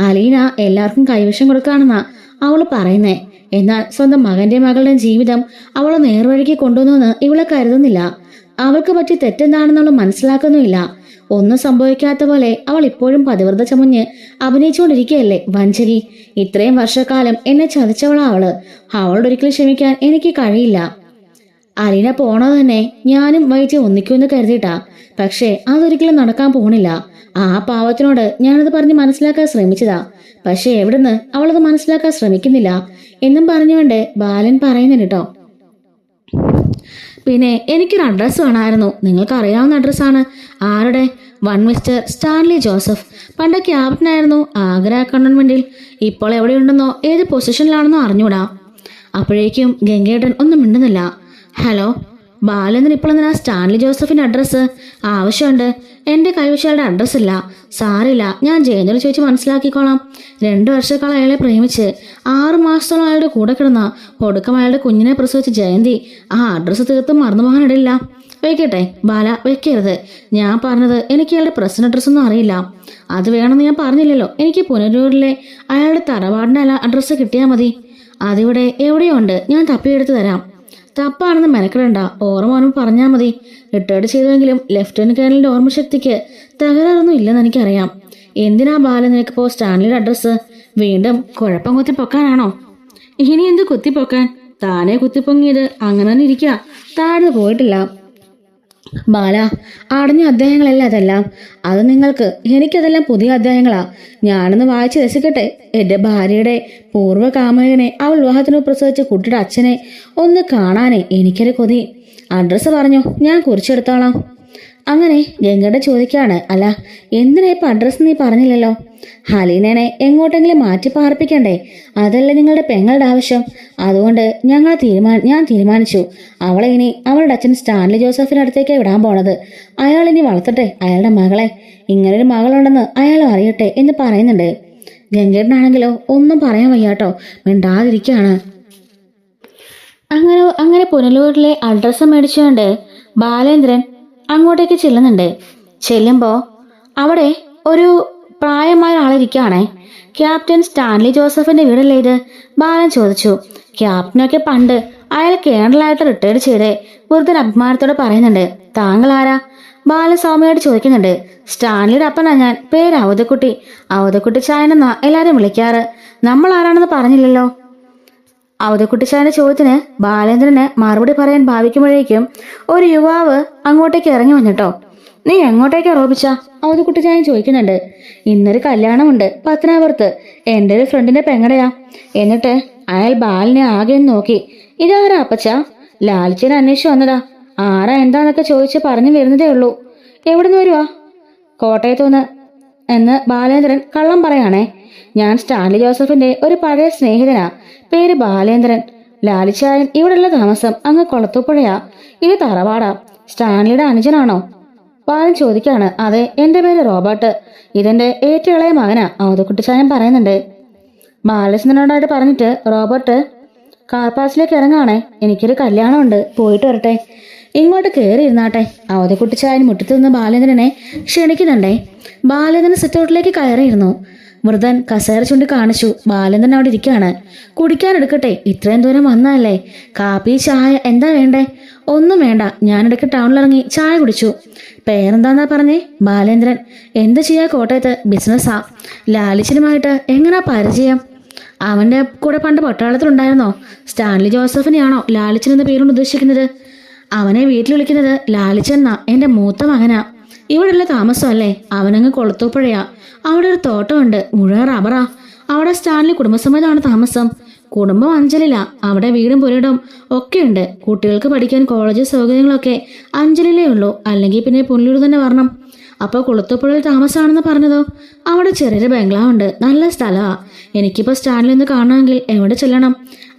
അലീന എല്ലാവർക്കും കൈവശം കൊടുക്കാണെന്നാ അവള് പറയുന്നേ. എന്നാൽ സ്വന്തം മകന്റെ മകളുടെ ജീവിതം അവളെ നേർവഴിക്ക് കൊണ്ടുവന്നെന്ന് ഇവളെ കരുതുന്നില്ല. അവൾക്ക് പറ്റി തെറ്റെന്താണെന്നുള്ള മനസ്സിലാക്കുന്നുമില്ല. ഒന്നും സംഭവിക്കാത്ത പോലെ അവൾ ഇപ്പോഴും പതിവ്രത ചമഞ്ഞ് അഭിനയിച്ചുകൊണ്ടിരിക്കുകയല്ലേ വഞ്ചരി. ഇത്രയും വർഷക്കാലം എന്നെ ചതിച്ചവളാ അവള്. അവളോട് ഒരിക്കലും ക്ഷമിക്കാൻ എനിക്ക് കഴിയില്ല. അലീന പോണത് തന്നെ ഞാനും വൈജി ഒന്നിക്കുമെന്ന് കരുതിയിട്ടാ. പക്ഷേ അതൊരിക്കലും നടക്കാൻ പോണില്ല. ആ പാവത്തിനോട് ഞാനത് പറഞ്ഞ് മനസ്സിലാക്കാൻ ശ്രമിച്ചതാ. പക്ഷെ എവിടുന്ന് അവളത് മനസ്സിലാക്കാൻ ശ്രമിക്കുന്നില്ല എന്നും പറഞ്ഞുകൊണ്ട് ബാലൻ പറയുന്നുണ്ട് കേട്ടോ. പിന്നെ എനിക്കൊരു അഡ്രസ്സ് വേണമായിരുന്നു. നിങ്ങൾക്ക് അറിയാവുന്ന അഡ്രസ്സാണ്. ആരുടെ? One mister Stanley Joseph. പണ്ട് ക്യാപ്റ്റനായിരുന്നു ആഗ്ര കണ്ടോൺമെന്റിൽ. ഇപ്പോൾ എവിടെയുണ്ടെന്നോ ഏത് പൊസിഷനിലാണെന്നോ അറിഞ്ഞൂടാ. അപ്പോഴേക്കും ഗംഗേട്ടൻ ഒന്നും മിണ്ടുന്നില്ല. ഹലോ ബാലൻ, ഇപ്പോൾ എന്തിനാ സ്റ്റാൻലി ജോസഫിന്റെ അഡ്രസ്സ്? ആവശ്യമുണ്ട്. എൻ്റെ കൈവശാളുടെ അഡ്രസ്സ് ഇല്ല. സാരില്ല, ഞാൻ ജയന്തോട് ചോദിച്ച് മനസ്സിലാക്കിക്കോളാം. 2 വർഷക്കാലം അയാളെ പ്രേമിച്ച് 6 മാസത്തോളം അയാളുടെ കൂടെ കിടന്ന ഒടുക്കം അയാളുടെ കുഞ്ഞിനെ പ്രസവിച്ച ജയന്തി ആ അഡ്രസ്സ് തീർത്തും മറന്നു പോകാനിടില്ല. വെക്കട്ടെ ബാല, വെക്കരുത്. ഞാൻ പറഞ്ഞത് എനിക്ക് അയാളുടെ പ്രസന്റ് അഡ്രസ്സൊന്നും അറിയില്ല. അത് വേണമെന്ന് ഞാൻ പറഞ്ഞില്ലല്ലോ. എനിക്ക് പുനരൂരിലെ അയാളുടെ തറവാടിൻ്റെ അഡ്രസ്സ് കിട്ടിയാൽ മതി. അതിവിടെ എവിടെയോ ഉണ്ട്, ഞാൻ തപ്പിയെടുത്ത് തരാം. തപ്പാണെന്ന് മെനക്കിടണ്ട, ഓർമ്മ പറഞ്ഞാൽ മതി. റിട്ടയർഡ് ചെയ്തെങ്കിലും ലെഫ്റ്റനന്റ് കേണലിന്റെ ഓർമ്മശക്തിക്ക് തകരാറൊന്നും ഇല്ലെന്ന് എനിക്കറിയാം. എന്തിനാ ബാലൻ നിനക്കിപ്പോ സ്റ്റാൻലിയുടെ അഡ്രസ്സ്? വീണ്ടും കുഴപ്പം കുത്തിപ്പൊക്കാനാണോ? ഇനി എന്ത് കുത്തിപ്പൊക്കാൻ? താനെ കുത്തിപ്പൊങ്ങിയത് അങ്ങനെ തന്നെ ഇരിക്കുക, താഴ്ന്നു പോയിട്ടില്ല. ബാല, അടഞ്ഞ അധ്യായങ്ങളല്ല അതെല്ലാം. അത് നിങ്ങൾക്ക്, എനിക്കതെല്ലാം പുതിയ അധ്യായങ്ങളാ. ഞാനൊന്ന് വായിച്ച് രസിക്കട്ടെ. എൻ്റെ ഭാര്യയുടെ പൂർവ്വ കാമുകനെ, അവൾ വിവാഹത്തിന് പ്രസവിച്ച കുട്ടിയുടെ അച്ഛനെ ഒന്ന് കാണാനേ എനിക്കൊരു കൊതി. അഡ്രസ്സ് പറഞ്ഞോ, ഞാൻ കുറിച്ചെടുത്തോളാം. അങ്ങനെ ഗംഗയുടെ ചോദിക്കാണ്, അല്ല എന്തിനാ ഇപ്പം അഡ്രസ്സ് നീ പറഞ്ഞില്ലല്ലോ? ഹലീനനെ എങ്ങോട്ടെങ്കിലും മാറ്റി പാർപ്പിക്കണ്ടേ? അതല്ലേ നിങ്ങളുടെ പെങ്ങളുടെ ആവശ്യം. അതുകൊണ്ട് ഞാൻ തീരുമാനിച്ചു, അവളെ ഇനി അവളുടെ അച്ഛൻ സ്റ്റാൻലി ജോസഫിന്റെ അടുത്തേക്ക് വിടാൻ പോണത്. അയാൾ ഇനി വളർത്തട്ടെ അയാളുടെ മകളെ. ഇങ്ങനൊരു മകളുണ്ടെന്ന് അയാൾ അറിയട്ടെ എന്ന് പറയുന്നുണ്ട്. ഗംഗേട്ടനാണെങ്കിലോ ഒന്നും പറയാൻ വയ്യാട്ടോ, മിണ്ടാതിരിക്കുകയാണ്. അങ്ങനെ പുനലൂരിലെ അഡ്രസ്സ് മേടിച്ചുകൊണ്ട് ബാലേന്ദ്രൻ അങ്ങോട്ടേക്ക് ചെല്ലുന്നുണ്ട്. ചെല്ലുമ്പോൾ അവിടെ ഒരു പ്രായമായ ആളിരിക്കുകയാണേ. ക്യാപ്റ്റൻ സ്റ്റാൻലി ജോസഫിന്റെ വീടല്ലേ ഇത്? ബാലൻ ചോദിച്ചു. ക്യാപ്റ്റനൊക്കെ പണ്ട്, അയാൾ കേണലായിട്ട് റിട്ടയർഡ് ചെയ്തേ. വെറുതെ അഭിമാനത്തോടെ പറയുന്നുണ്ട്. താങ്കൾ ആരാ? ബാലൻ സൗമ്യയോട് ചോദിക്കുന്നുണ്ട്. സ്റ്റാൻലിയുടെ അപ്പനാ ഞാൻ. പേര് അവതക്കുട്ടി. അവതക്കുട്ടി ചായനെന്നാ എല്ലാരും വിളിക്കാറ്. നമ്മൾ ആരാണെന്ന് പറഞ്ഞില്ലല്ലോ. അവതക്കുട്ടിച്ചായന്റെ ചോദ്യത്തിന് ബാലേന്ദ്രന് മറുപടി പറയാൻ ഭാവിക്കുമ്പോഴേക്കും ഒരു യുവാവ് അങ്ങോട്ടേക്ക് ഇറങ്ങി വന്നിട്ടോ. നീ എങ്ങോട്ടേക്ക് ആരോപിച്ച? അവതക്കുട്ടിച്ചായൻ ചോദിക്കുന്നുണ്ട്. ഇന്നൊരു കല്യാണമുണ്ട് പത്തനാപുരത്ത്, എൻ്റെ ഒരു ഫ്രണ്ടിന്റെ പെങ്ങടയാ. എന്നിട്ട് അയാൾ ബാലിനെ ആകെ നോക്കി. ഇതാരാ അപ്പച്ച? ലാലിച്ചനെ അന്വേഷിച്ചു വന്നതാ. ആരാ എന്താന്നൊക്കെ ചോദിച്ച് പറഞ്ഞു വരുന്നതേ ഉള്ളൂ. എവിടുന്ന് വരുവാ? കോട്ടയത്തുനിന്ന് എന്ന് ബാലേന്ദ്രൻ കള്ളം പറയാണേ. ഞാൻ സ്റ്റാൻലി ജോസഫിന്റെ ഒരു പഴയ സ്നേഹിതനാ. പേര് ബാലേന്ദ്രൻ. ലാലിച്ചായൻ ഇവിടെയുള്ള താമസം അങ്ങ് കൊളത്തുപുഴയാ. ഇത് തറവാടാ. സ്റ്റാൻലിയുടെ അനുജനാണോ? ബാലൻ ചോദിക്കാണ്. അതെ, എൻ്റെ പേര് റോബർട്ട്. ഇതെന്റെ ഏറ്റവും ഇളയ മകനാ, അവതക്കുട്ടിച്ചായൻ പറയുന്നുണ്ട്. ബാലചന്ദ്രനോടായിട്ട് പറഞ്ഞിട്ട് റോബർട്ട് കാർപാസിലേക്ക് ഇറങ്ങാണേ. എനിക്കൊരു കല്യാണമുണ്ട്, പോയിട്ട് വരട്ടെ. ഇങ്ങോട്ട് കയറി ഇരുന്നാട്ടെ. അവതക്കുട്ടിച്ചായൻ മുറ്റത്തു നിന്ന് ബാലേന്ദ്രനെ ക്ഷണിക്കുന്നുണ്ടേ. ബാലേന്ദ്രൻ സിറ്റൗട്ടിലേക്ക് കയറിയിരുന്നു. മൃദൻ കസേര ചൂണ്ടി കാണിച്ചു. ബാലേന്ദ്രൻ അവിടെ ഇരിക്കുകയാണ്. കുടിക്കാൻ എടുക്കട്ടെ? ഇത്രയും ദൂരം വന്നതല്ലേ. കാപ്പി ചായ എന്താ വേണ്ടേ? ഒന്നും വേണ്ട, ഞാനിടയ്ക്ക് ടൗണിലിറങ്ങി ചായ കുടിച്ചു. പേരെന്താന്നാ പറഞ്ഞേ? ബാലേന്ദ്രൻ. എന്ത് ചെയ്യാ കോട്ടയത്ത്? ബിസിനസ്സാ. ലാലിച്ചനുമായിട്ട് എങ്ങനാ പരിചയം? അവന്റെ കൂടെ പണ്ട് പട്ടാളത്തിലുണ്ടായിരുന്നോ? സ്റ്റാൻലി ജോസഫിനെയാണോ ലാലിച്ചൻ എന്ന പേരുകൊണ്ട് ഉദ്ദേശിക്കുന്നത്? അവനെ വീട്ടിൽ വിളിക്കുന്നത് ലാലിച്ചൻ എന്നാ. എൻ്റെ മൂത്ത മകനാ. ഇവിടെയുള്ള താമസമല്ലേ? അവനങ്ങ് കൊളത്തൂപ്പുഴയാ. അവിടെ ഒരു തോട്ടമുണ്ട്, മുഴുവൻ റബ്ബറാ. അവിടെ സ്റ്റാൻലി കുടുംബസമേതമാണ് താമസം. കുടുംബം അഞ്ചലിലാ. അവിടെ വീടും പുരയിടം ഒക്കെയുണ്ട്. കുട്ടികൾക്ക് പഠിക്കാൻ കോളേജ് സൗകര്യങ്ങളൊക്കെ അഞ്ചലിലേ ഉള്ളൂ. അല്ലെങ്കിൽ പിന്നെ പുനലൂർ തന്നെ വരണം. അപ്പോൾ കുളത്തൂപ്പുഴയിൽ താമസമാണെന്ന് പറഞ്ഞതോ? അവിടെ ചെറിയൊരു ബംഗ്ലാവുണ്ട്, നല്ല സ്ഥലമാ. എനിക്കിപ്പോൾ സ്റ്റാൻലി ഒന്ന് കാണണമെങ്കിൽ എവിടെ ചെല്ലണം?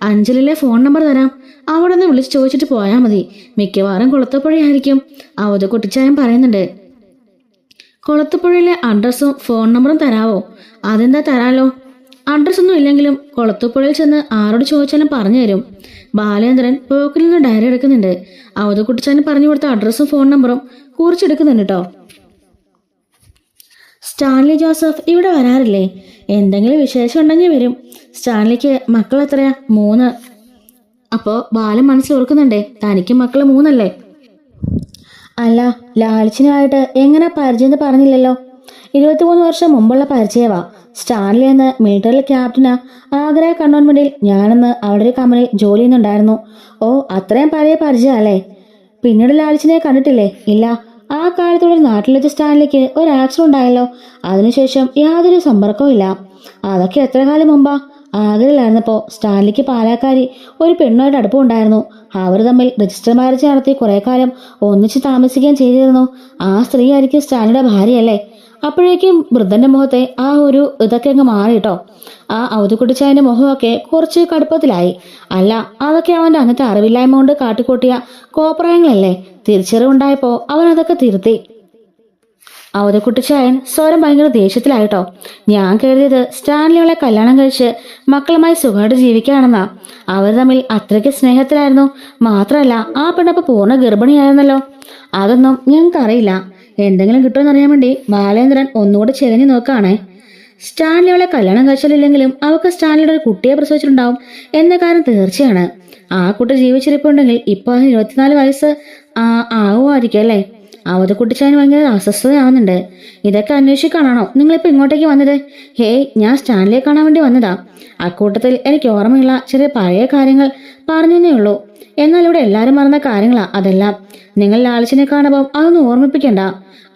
അഞ്ചലിലെ ഫോൺ നമ്പർ തരാം, അവിടെ ഒന്ന് വിളിച്ച് ചോദിച്ചിട്ട് പോയാൽ മതി. മിക്കവാറും കുളത്തൂപ്പുഴയായിരിക്കും. അവധക്കുട്ടിച്ചായം പറയുന്നുണ്ട്. കുളത്തൂപ്പുഴയിലെ അഡ്രസ്സും ഫോൺ നമ്പറും തരാവോ? അതെന്താ, തരാലോ. അഡ്രസ്സൊന്നും ഇല്ലെങ്കിലും കുളത്തൂപ്പുഴയിൽ ചെന്ന് ആരോട് ചോദിച്ചാലും പറഞ്ഞു തരും. ബാലേന്ദ്രൻ പോക്കിൽ നിന്ന് ഡയറി എടുക്കുന്നുണ്ട്. അവധക്കുട്ടിച്ചാൻ പറഞ്ഞു കൊടുത്ത അഡ്രസ്സും ഫോൺ നമ്പറും കുറിച്ചെടുക്കുന്നുണ്ട് കേട്ടോ. സ്റ്റാൻലി ജോസഫ് ഇവിടെ വരാറില്ലേ? എന്തെങ്കിലും വിശേഷം ഉണ്ടെങ്കിൽ വരും. സ്റ്റാൻലിക്ക് മക്കൾ എത്രയാ? 3. അപ്പോൾ ബാലൻ മനസ്സിൽ ഓർക്കുന്നുണ്ടേ, തനിക്ക് മക്കൾ 3 അല്ല, ലാലിച്ചിനുമായിട്ട് എങ്ങനെ പരിചയം എന്ന് പറഞ്ഞില്ലല്ലോ. 23 വർഷം മുമ്പുള്ള പരിചയമാ. സ്റ്റാൻലി എന്ന മിലിറ്ററി ക്യാപ്റ്റനാ. ആഗ്ര കണ്ടോൺമെന്റിൽ ഞാനെന്ന് അവിടെ ഒരു കമ്പനിയിൽ ജോലി ചെയ്യുന്നുണ്ടായിരുന്നു. ഓ, അത്രയും പഴയ പരിചയമല്ലേ? പിന്നീട് ലാലിച്ചിനെ കണ്ടിട്ടില്ലേ? ഇല്ല. ആ കാലത്തോടെ നാട്ടിലെത്തിയ സ്റ്റാൻലിക്ക് ഒരു ആക്സിഡന്റ് ഉണ്ടായല്ലോ. അതിനുശേഷം യാതൊരു സമ്പർക്കവും ഇല്ല. അതൊക്കെ എത്ര കാലം മുമ്പാ? ആഗ്രയിലായിരുന്നപ്പോൾ സ്റ്റാൻലിക്ക് പാലക്കാരി ഒരു പെണ്ണുമായിട്ട് അടുപ്പമുണ്ടായിരുന്നു. അവർ തമ്മിൽ രജിസ്റ്റർ മാരേജ് നടത്തി കുറെ കാലം ഒന്നിച്ച് താമസിക്കുകയും ചെയ്തിരുന്നു. ആ സ്ത്രീ ആയിരിക്കും സ്റ്റാൻലിയുടെ ഭാര്യയല്ലേ? അപ്പോഴേക്കും വൃദ്ധന്റെ മുഖത്തെ ആ ഒരു ഇതൊക്കെ അങ്ങ് മാറിട്ടോ. ആ അവധക്കുട്ടിച്ചായന്റെ മുഖമൊക്കെ കുറച്ച് കടുപ്പത്തിലായി. അല്ല, അതൊക്കെ അവന്റെ അന്നത്തെ അറിവില്ലായ്മ കൊണ്ട് കാട്ടിക്കൂട്ടിയ കോപ്രായങ്ങളല്ലേ? തിരിച്ചറിവുണ്ടായപ്പോ അവൻ അതൊക്കെ തിരുത്തി. അവധക്കുട്ടിച്ചായൻ സ്വരം ഭയങ്കര ദേഷ്യത്തിലായിട്ടോ. ഞാൻ കരുതിയത് സ്റ്റാൻലി അവളെ കല്യാണം കഴിച്ച് മക്കളുമായി സുഖമായിട്ട് ജീവിക്കുകയാണെന്നാ. അവർ തമ്മിൽ അത്രയ്ക്ക് സ്നേഹത്തിലായിരുന്നു. മാത്രമല്ല, ആ പെണ്ണപ്പം പൂർണ്ണ ഗർഭിണിയായിരുന്നല്ലോ. അതൊന്നും ഞങ്ങൾക്കറിയില്ല. എന്തെങ്കിലും കിട്ടുമെന്ന് അറിയാൻ വേണ്ടി ബാലേന്ദ്രൻ ഒന്നുകൂടെ ചെകഞ്ഞു നോക്കുകയാണേ. സ്റ്റാൻലി അവളെ കല്യാണം കഴിച്ചില്ലെങ്കിലും അവൾക്ക് സ്റ്റാൻലിയുടെ ഒരു കുട്ടിയെ പ്രസവിച്ചിട്ടുണ്ടാവും എന്ന കാര്യം തീർച്ചയാണ്. ആ കുട്ടി ജീവിച്ചിരിപ്പുണ്ടെങ്കിൽ ഇപ്പോൾ അതിന് 24 വയസ്സ് ആവുമായിരിക്കും അല്ലേ? അവധക്കുട്ടിച്ചായന് ഭയങ്കര അസ്വസ്ഥതയാവുന്നുണ്ട്. ഇതൊക്കെ അന്വേഷിക്കാനാണോ നിങ്ങളിപ്പോൾ ഇങ്ങോട്ടേക്ക് വന്നത്? ഹേയ്, ഞാൻ സ്റ്റാൻലിയെ കാണാൻ വേണ്ടി വന്നതാ. അക്കൂട്ടത്തിൽ എനിക്ക് ഓർമ്മയുള്ള ചെറിയ പഴയ കാര്യങ്ങൾ പറഞ്ഞേ ഉള്ളൂ. എന്നാൽ ഇവിടെ എല്ലാവരും മറന്ന കാര്യങ്ങളാ അതെല്ലാം. നിങ്ങൾ ലാലിച്ചിനെ കാണുമ്പോൾ അതൊന്നും ഓർമ്മിപ്പിക്കണ്ട.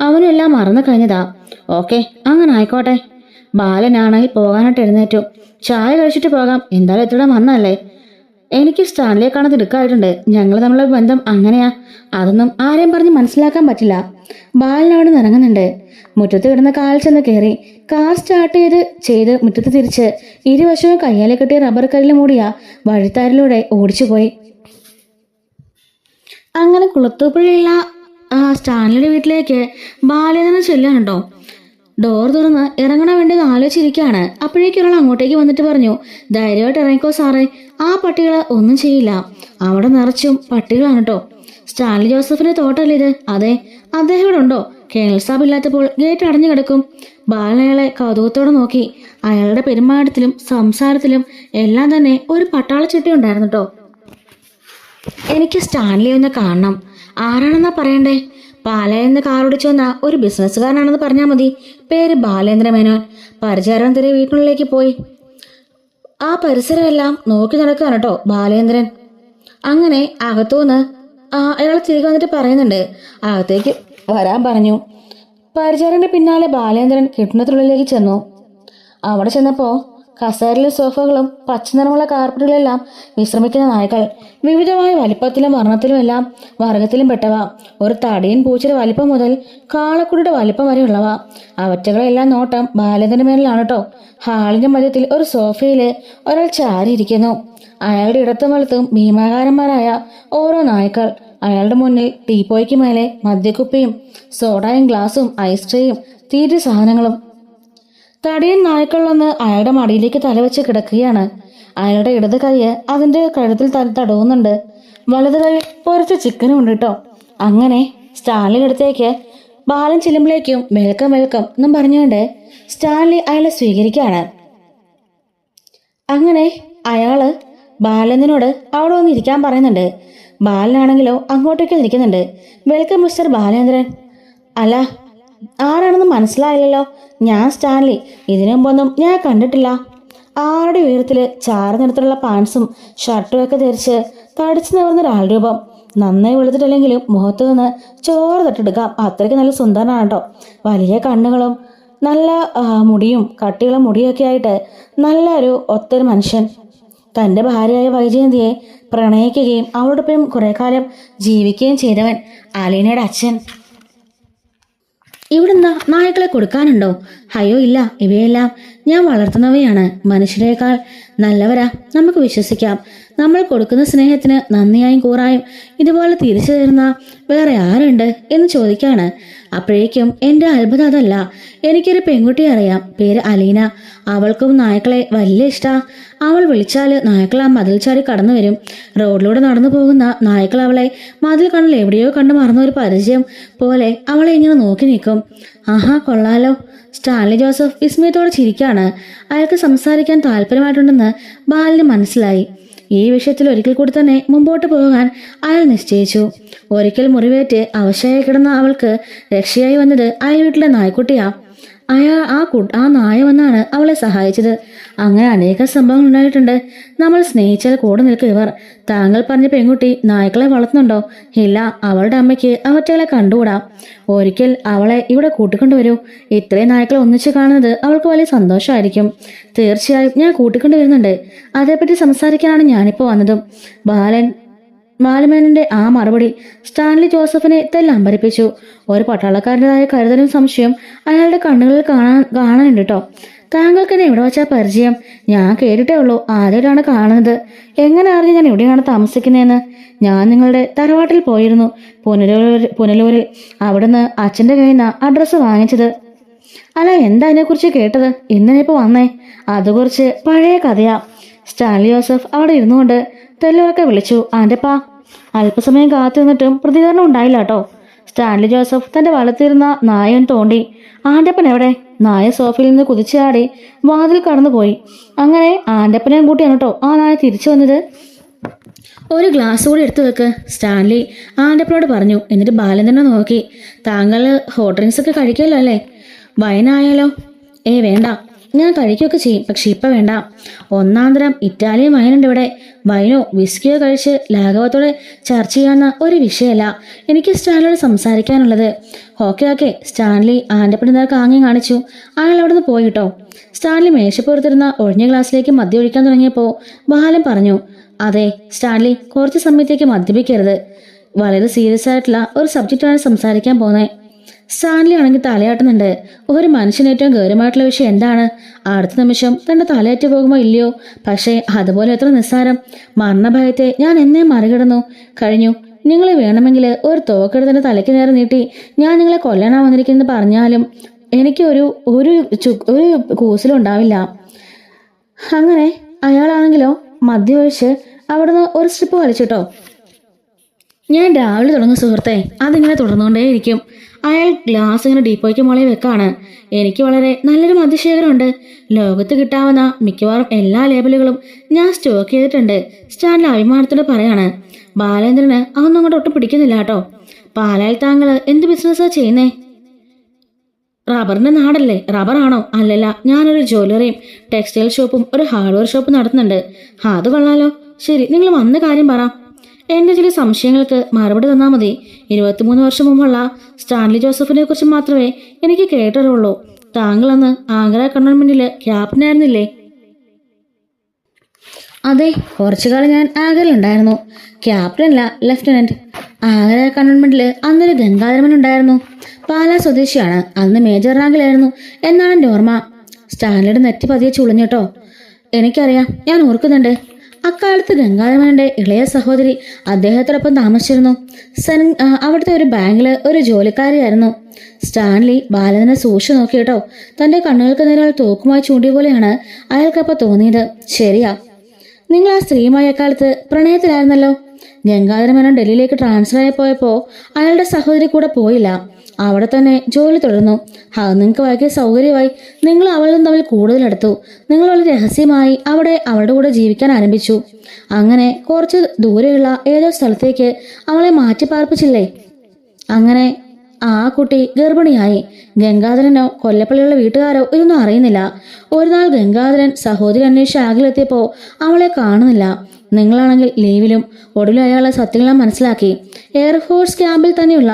അവനും എല്ലാം മറന്നു കഴിഞ്ഞതാ. ഓക്കെ, അങ്ങനെ ആയിക്കോട്ടെ. ബാലനാണെങ്കിൽ പോകാനായിട്ട് എഴുന്നേറ്റു. ചായ കഴിച്ചിട്ട് പോകാം, എന്തായാലും എത്ര വന്നല്ലേ. എനിക്ക് സ്റ്റാൻലിയെ കാണാൻ തിടുക്കായിട്ടുണ്ട്. ഞങ്ങൾ തമ്മിലുള്ള ബന്ധം അങ്ങനെയാ. അതൊന്നും ആരെയും പറഞ്ഞ് മനസ്സിലാക്കാൻ പറ്റില്ല. ബാലനവിടെ നിന്ന് ഇറങ്ങുന്നുണ്ട്. മുറ്റത്ത് കിടന്ന കാൽ ചെന്ന് കയറി കാർ സ്റ്റാർട്ട് ചെയ്ത് മുറ്റത്ത് തിരിച്ച് ഇരുവശവും കയ്യാലെ കെട്ടിയ റബ്ബർ കല്ലിൽ മൂടിയ വഴിത്താരിലൂടെ ഓടിച്ചുപോയി. അങ്ങനെ കുളത്തൂപ്പുഴയുള്ള സ്റ്റാൻലിയുടെ വീട്ടിലേക്ക് ബാലേന്ദ്രൻ ചെല്ലാനുണ്ടോ. ഡോർ തുറന്ന് ഇറങ്ങണ വേണ്ടി ആലോചിച്ചിരിക്കുകയാണ്. അപ്പോഴേക്കും ഒരാൾ അങ്ങോട്ടേക്ക് വന്നിട്ട് പറഞ്ഞു, ധൈര്യമായിട്ട് ഇറങ്ങിക്കോ സാറേ, ആ പട്ടികൾ ഒന്നും ചെയ്യില്ല. അവിടെ നിറച്ചും പട്ടികളാണ് കേട്ടോ. സ്റ്റാൻലി ജോസഫിന്റെ തോട്ടല്ലേ ഇത്? അതെ. അദ്ദേഹം ഇവിടെ ഉണ്ടോ? കേണൽ സാബ് ഇല്ലാത്തപ്പോൾ ഗേറ്റ് അടഞ്ഞു കിടക്കും. ബാലൻ അയാളെ കൗതുകത്തോടെ നോക്കി. അയാളുടെ പെരുമാറ്റത്തിലും സംസാരത്തിലും എല്ലാം തന്നെ ഒരു പട്ടാള ചിട്ട ഉണ്ടായിരുന്നു കേട്ടോ. എനിക്ക് സ്റ്റാൻലി ഒന്ന് കാണണം. ആരാണെന്നാ പറയണ്ടേ? പാലയെന്ന് കാറോടിച്ചു വന്ന ഒരു ബിസിനസ്സുകാരനാണെന്ന് പറഞ്ഞാൽ മതി. പേര് ബാലേന്ദ്ര മേനോൻ. പരിചാരം തിരെ വീട്ടിനുള്ളിലേക്ക് പോയി. ആ പരിസരമെല്ലാം നോക്കി നടക്കുകയാണ് കേട്ടോ ബാലേന്ദ്രൻ. അങ്ങനെ അകത്തുനിന്ന് അയാൾ തിരികെ വന്നിട്ട് പറയുന്നുണ്ട്, അകത്തേക്ക് വരാൻ പറഞ്ഞു. പരിചാരന്റെ പിന്നാലെ ബാലേന്ദ്രൻ കിട്ടുന്നതിനുള്ളിലേക്ക് ചെന്നു. അവിടെ ചെന്നപ്പോൾ കസേരയിലെ സോഫകളും പച്ചനിറമുള്ള കാർപ്പറ്റുകളെല്ലാം വിശ്രമിക്കുന്ന നായ്ക്കൾ. വിവിധമായ വലിപ്പത്തിലും വർണ്ണത്തിലും എല്ലാം വർഗത്തിലും പെട്ടവ. ഒരു തടിയൻ പൂച്ചയുടെ വലിപ്പം മുതൽ കാളക്കുടിയുടെ വലിപ്പം വരെയുള്ളവ. അവറ്റകളെല്ലാം നോട്ടം ബാലേന്ദ്രന്റെ മേലിലാണ് കേട്ടോ. ഹാളിന്റെ മധ്യത്തിൽ ഒരു സോഫയിൽ ഒരാൾ ചാരിയിരിക്കുന്നു. അയാളുടെ ഇടത്തും വലത്തും ഭീമാകാരന്മാരായ ഓരോ നായ്ക്കൾ. അയാളുടെ മുന്നിൽ ടീപ്പോയ്ക്ക് മേലെ മദ്യക്കുപ്പിയും സോഡയും ഗ്ലാസും ഐസ് ട്രേയും തീറ്റ സാധനങ്ങളും. തടിയൻ നായ്ക്കളിലൊന്ന് അയാളുടെ മടിയിലേക്ക് തലവെച്ച് കിടക്കുകയാണ്. അയാളുടെ ഇടത് കൈ അതിന്റെ കഴുത്തിൽ തടവുന്നുണ്ട്. വലത് കൈ പൊരിച്ച ചിക്കനും ഉണ്ട് കേട്ടോ. അങ്ങനെ സ്റ്റാൻലിയുടെ അടുത്തേക്ക് ബാലൻ ചെല്ലുമ്പോഴേക്കും വെൽക്കം വെൽക്കം എന്നും പറഞ്ഞുകൊണ്ട് സ്റ്റാൻലി അയാളെ സ്വീകരിക്കുകയാണ്. അങ്ങനെ അയാള് ബാലനോട് അവിടെ വന്ന് ഇരിക്കാൻ പറയുന്നുണ്ട്. ബാലനാണെങ്കിലോ അങ്ങോട്ടേക്ക് നിൽക്കുന്നുണ്ട്. Welcome mister Balendran. അല്ല, ആരാണെന്ന് മനസ്സിലായില്ലല്ലോ. ഞാൻ സ്റ്റാൻലി. ഇതിനു മുമ്പൊന്നും ഞാൻ കണ്ടിട്ടില്ല. ആരുടെ ഉയരത്തില് ചാര നിറത്തിലുള്ള പാൻസും ഷർട്ടും ഒക്കെ ധരിച്ച് തടിച്ചു നിവർന്ന ഒരാൾ രൂപം. നന്നായി വെളുത്തിട്ടില്ലെങ്കിലും മുഖത്ത് നിന്ന് ചോറ് തൊട്ടെടുക്കാം, അത്രയ്ക്ക് നല്ല സുന്ദരനാണ് കേട്ടോ. വലിയ കണ്ണുകളും നല്ല മുടിയും കട്ടിയുള്ള മുടിയൊക്കെ ആയിട്ട് നല്ലൊരു ഒത്തൊരു മനുഷ്യൻ. തൻ്റെ ഭാര്യയായ വൈജയന്തിയെ പ്രണയിക്കുകയും അവളോടൊപ്പം കുറെ കാലം ജീവിക്കുകയും ചെയ്തവൻ അലീനയുടെ അച്ഛൻ. ഇവിടെന്താ നായ്ക്കളെ കൊടുക്കാനുണ്ടോ? അയ്യോ ഇല്ല, ഇവയെല്ലാം ഞാൻ വളർത്തുന്നവയാണ്. മനുഷ്യരെക്കാൾ നല്ലവരാ, നമുക്ക് വിശ്വസിക്കാം. നമ്മൾ കൊടുക്കുന്ന സ്നേഹത്തിന് നന്ദിയായും കൂറായും ഇതുപോലെ തിരിച്ചു തരുന്ന വേറെ ആരുണ്ട് എന്ന് ചോദിക്കാണ്. അപ്പോഴേക്കും എൻ്റെ അത്ഭുതം അതല്ല, എനിക്കൊരു പെൺകുട്ടിയെ അറിയാം, പേര് അലീന. അവൾക്കും നായ്ക്കളെ വലിയ ഇഷ്ടാ. അവൾ വിളിച്ചാൽ നായ്ക്കൾ ആ മതിൽ ചാടി കടന്നു വരും. റോഡിലൂടെ നടന്നു പോകുന്ന നായ്ക്കൾ അവളെ മതിൽ കണ്ണിൽ എവിടെയോ കണ്ടു മറന്ന ഒരു പരിചയം പോലെ അവളെ ഇങ്ങനെ നോക്കി നിൽക്കും. ആഹാ, കൊള്ളാലോ. സ്റ്റാൻലി ജോസഫ് വിസ്മയത്തോടെ ചിരിക്കാണ്. അയാൾക്ക് സംസാരിക്കാൻ താല്പര്യമായിട്ടുണ്ടെന്ന് ബാലിന് മനസ്സിലായി. ഈ വിഷയത്തിൽ ഒരിക്കൽ കൂടി തന്നെ മുമ്പോട്ട് പോകാൻ അയാൾ നിശ്ചയിച്ചു. ഒരിക്കൽ മുറിവേറ്റ് അവശയായി കിടന്ന അവൾക്ക് രക്ഷയായി വന്നത് അയൽ വീട്ടിലെ നായ്ക്കുട്ടിയാ. ആ നായ വന്നാണ് അവളെ സഹായിച്ചത്. അങ്ങനെ അനേക സംഭവങ്ങൾ ഉണ്ടായിട്ടുണ്ട്. നമ്മൾ സ്നേഹിച്ചാൽ കൂടെ നിൽക്കും ഇവർ. താങ്കൾ പറഞ്ഞ പെൺകുട്ടി നായ്ക്കളെ വളർത്തുന്നുണ്ടോ? ഇല്ല, അവളുടെ അമ്മയ്ക്ക് അവറ്റകളെ കണ്ടുകൂടാ. ഒരിക്കൽ അവളെ ഇവിടെ കൂട്ടിക്കൊണ്ടുവരൂ. ഇത്രയും നായ്ക്കളെ ഒന്നിച്ച് കാണുന്നത് അവൾക്ക് വലിയ സന്തോഷമായിരിക്കും. തീർച്ചയായും ഞാൻ കൂട്ടിക്കൊണ്ടുവരുന്നുണ്ട്. അതേപ്പറ്റി സംസാരിക്കാനാണ് ഞാനിപ്പോൾ വന്നതും. ബാലമേനന്റെ ആ മറുപടി സ്റ്റാൻലി ജോസഫിനെ തെല്ലമ്പരിപ്പിച്ചു. ഒരു പട്ടാളക്കാരൻ്റെതായ കരുതലും സംശയം അയാളുടെ കണ്ണുകളിൽ കാണാനുണ്ട് കേട്ടോ. താങ്കൾക്ക് എന്നെ ഇവിടെ വെച്ചാൽ പരിചയം? ഞാൻ കേട്ടിട്ടേ ഉള്ളൂ, ആദ്യമായിട്ടാണ് കാണുന്നത്. എങ്ങനെ അറിഞ്ഞു ഞാൻ എവിടെയാണ് താമസിക്കുന്നതെന്ന്? ഞാൻ നിങ്ങളുടെ തറവാട്ടിൽ പോയിരുന്നു, പുനലൂരിൽ. അവിടുന്ന് അച്ഛൻ്റെ കയ്യിൽ നിന്ന് അഡ്രസ്സ് വാങ്ങിച്ചത്. അല്ല, എന്താ അതിനെക്കുറിച്ച് കേട്ടത്? ഇന്നിപ്പോൾ വന്നേ. അതുകുറിച്ച് പഴയ കഥയാ. സ്റ്റാൻലി ജോസഫ് അവിടെ ഇരുന്നുകൊണ്ട് തെല്ലുറക്കെ വിളിച്ചു, ആൻ്റെപ്പാ. അല്പസമയം കാത്തു നിന്നിട്ടും പ്രതികരണം ഉണ്ടായില്ല കേട്ടോ. സ്റ്റാൻലി ജോസഫ് തന്റെ വളർത്തിയിരുന്ന നായൻ തോണ്ടി. ആൻ്റപ്പൻ എവിടെ? നായ സോഫയിൽ നിന്ന് കുതിച്ചാടി വാതിൽ കടന്നുപോയി. അങ്ങനെ ആൻ്റപ്പനെയും കൂട്ടിയാണ് കേട്ടോ ആ നായ തിരിച്ചു വന്നത്. ഒരു ഗ്ലാസ് കൂടി എടുത്തു വെക്ക്, സ്റ്റാൻലി ആൻ്റപ്പനോട് പറഞ്ഞു. എന്നിട്ട് ബാലചന്ദ്രനെ നോക്കി. താങ്കൾ ഹോട്ട് ഡ്രിങ്ക്സ് ഒക്കെ കഴിക്കല്ലോ അല്ലേ? വൈനായാലോ? വേണ്ട, ഞാൻ കഴിക്കുകയൊക്കെ ചെയ്യും, പക്ഷെ ഇപ്പം വേണ്ട. ഒന്നാന്തരം ഇറ്റാലിയൻ വൈനുണ്ട് ഇവിടെ. വൈനോ വിസ്കിയോ കഴിച്ച് ലാഘവത്തോടെ ചർച്ച ചെയ്യാവുന്ന ഒരു വിഷയമല്ല എനിക്ക് സ്റ്റാൻലിയോട് സംസാരിക്കാനുള്ളത്. ഓക്കെ. സ്റ്റാൻലി ആൻ്റപ്പൻ്റെ നേർക്ക് ആംഗ്യം കാണിച്ചു. അയാൾ അവിടെ നിന്ന് പോയിട്ടോ. സ്റ്റാൻലി മേശപ്പുറത്തിരുന്ന ഒഴിഞ്ഞ ഗ്ലാസ്സിലേക്ക് മദ്യം ഒഴിക്കാൻ തുടങ്ങിയപ്പോൾ ബാലൻ പറഞ്ഞു, അതെ സ്റ്റാൻലി, കുറച്ച് സമയത്തേക്ക് മദ്യപിക്കരുത്. വളരെ സീരിയസ് ആയിട്ടുള്ള ഒരു സബ്ജക്റ്റാണ് സംസാരിക്കാൻ പോകുന്നത്. സ്റ്റാൻലി ആണെങ്കിൽ തലയാട്ടുന്നുണ്ട്. ഒരു മനുഷ്യന് ഏറ്റവും ഗൗരവമായിട്ടുള്ള വിഷയം എന്താണ്? അടുത്ത നിമിഷം തന്റെ തലയേറ്റ് പോകുമോ ഇല്ലയോ? പക്ഷേ അതുപോലെ എത്ര നിസ്സാരം. മരണഭയത്തെ ഞാൻ എന്നേ മറികടന്നു കഴിഞ്ഞു. നിങ്ങളെ വേണമെങ്കിൽ ഒരു തോക്കെടുത്തന്റെ തലയ്ക്ക് നേരെ നീട്ടി ഞാൻ നിങ്ങളെ കൊല്ലാനാ വന്നിരിക്കുന്നത് പറഞ്ഞാലും എനിക്ക് ഒരു കൂസലും ഉണ്ടാവില്ല. അങ്ങനെ അയാളാണെങ്കിലോ മദ്യമൊഴിച്ച് അവിടുന്ന് ഒരു സ്ട്രിപ്പ് വലിച്ചിട്ടോ. ഞാൻ രാവിലെ തുടങ്ങും സുഹൃത്തെ, അതിങ്ങനെ തുടർന്നുകൊണ്ടേയിരിക്കും. അയാൾ ഗ്ലാസ് ഇങ്ങനെ ഡീപ്പോയ്ക്ക് മുകളിൽ വെക്കാണ്. എനിക്ക് വളരെ നല്ലൊരു മദ്യശേഖരമുണ്ട്. ലോകത്ത് കിട്ടാവുന്ന മിക്കവാറും എല്ലാ ലേബലുകളും ഞാൻ സ്റ്റോക്ക് ചെയ്തിട്ടുണ്ട്. സ്റ്റാൻലി അഭിമാനത്തോടെ പറയാണ്. ബാലേന്ദ്രന് അതൊന്നും അങ്ങോട്ട് ഒട്ടും പിടിക്കുന്നില്ല കേട്ടോ. പാലായിൽ താങ്കൾ എന്ത് ബിസിനസ്സാണ് ചെയ്യുന്നേ? റബ്ബറിന്റെ നാടല്ലേ? റബ്ബറാണോ? അല്ലല്ല, ഞാനൊരു ജ്വല്ലറിയും ടെക്സ്റ്റൈൽ ഷോപ്പും ഒരു ഹാർഡ്വെയർ ഷോപ്പ് നടത്തുന്നുണ്ട്. അത് കൊള്ളാലോ. ശരി, നിങ്ങൾ വന്ന കാര്യം പറ. എൻ്റെ ചില സംശയങ്ങൾക്ക് മറുപടി തന്നാൽ മതി. 23 വർഷം മുമ്പുള്ള സ്റ്റാൻലി ജോസഫിനെ കുറിച്ച് മാത്രമേ എനിക്ക് കേട്ടറിവുള്ളൂ. താങ്കൾ അന്ന് ആഗ്ര കണ്ടോൺമെന്റിൽ ക്യാപ്റ്റനായിരുന്നില്ലേ? അതെ, കുറച്ചുകാലം ഞാൻ ആഗ്രയിലുണ്ടായിരുന്നു. ക്യാപ്റ്റനല്ല, ലെഫ്റ്റനന്റ്. ആഗ്ര കണ്ടോൺമെന്റിൽ അന്നൊരു ഗംഗാധരമൻ ഉണ്ടായിരുന്നു. പാലാ സ്വദേശിയാണ്. അന്ന് മേജർ റാങ്കിലായിരുന്നു എന്നാണ് എൻ്റെ ഓർമ്മ. സ്റ്റാൻലിയുടെ നെറ്റി പതിയെ ചുളിഞ്ഞിട്ടോ. എനിക്കറിയാം, ഞാൻ ഓർക്കുന്നുണ്ട്. അക്കാലത്ത് ഗംഗാധരമന്റെ ഇളയ സഹോദരി അദ്ദേഹത്തോടൊപ്പം താമസിച്ചിരുന്നു. അവിടുത്തെ ഒരു ബാങ്കിൽ ഒരു ജോലിക്കാരിയായിരുന്നു. സ്റ്റാൻലി ബാലനെ സൂക്ഷിച്ചു നോക്കിയിട്ടോ. തന്റെ കണ്ണുകൾക്ക് നേരെ തോക്കുമായി ചൂണ്ടിയ പോലെയാണ് അയാൾക്കപ്പോൾ തോന്നിയത്. ശരിയാ, നിങ്ങൾ ആ സ്ത്രീയുമായി അക്കാലത്ത് പ്രണയത്തിലായിരുന്നല്ലോ. ഗംഗാധരമേനോൻ ഡൽഹിയിലേക്ക് ട്രാൻസ്ഫർ ആയി പോയപ്പോൾ അയാളുടെ സഹോദരി കൂടെ പോയില്ല. അവിടെ തന്നെ ജോലി തുടർന്നു. അത് നിങ്ങൾക്ക് വളരെ സൗകര്യമായി. നിങ്ങൾ അവളും തമ്മിൽ കൂടുതലെടുത്തു. നിങ്ങൾ വളരെ രഹസ്യമായി അവിടെ അവളുടെ കൂടെ ജീവിക്കാൻ ആരംഭിച്ചു. അങ്ങനെ കുറച്ച് ദൂരെയുള്ള ഏതോ സ്ഥലത്തേക്ക് അവളെ മാറ്റി പാർപ്പിച്ചില്ലേ? അങ്ങനെ ആ കുട്ടി ഗർഭിണിയായി. ഗംഗാധരനോ കൊല്ലപ്പള്ളിയുള്ള വീട്ടുകാരോ ഇതൊന്നും അറിയുന്നില്ല. ഒരു നാൾ ഗംഗാധരൻ സഹോദരി അന്വേഷിച്ച് ആകിലെത്തിയപ്പോൾ അവളെ കാണുന്നില്ല. നിങ്ങളാണെങ്കിൽ ലീവിലും. ഒടുവിൽ അയാളെ സത്യങ്ങളെ മനസ്സിലാക്കി. എയർഫോഴ്സ് ക്യാമ്പിൽ തന്നെയുള്ള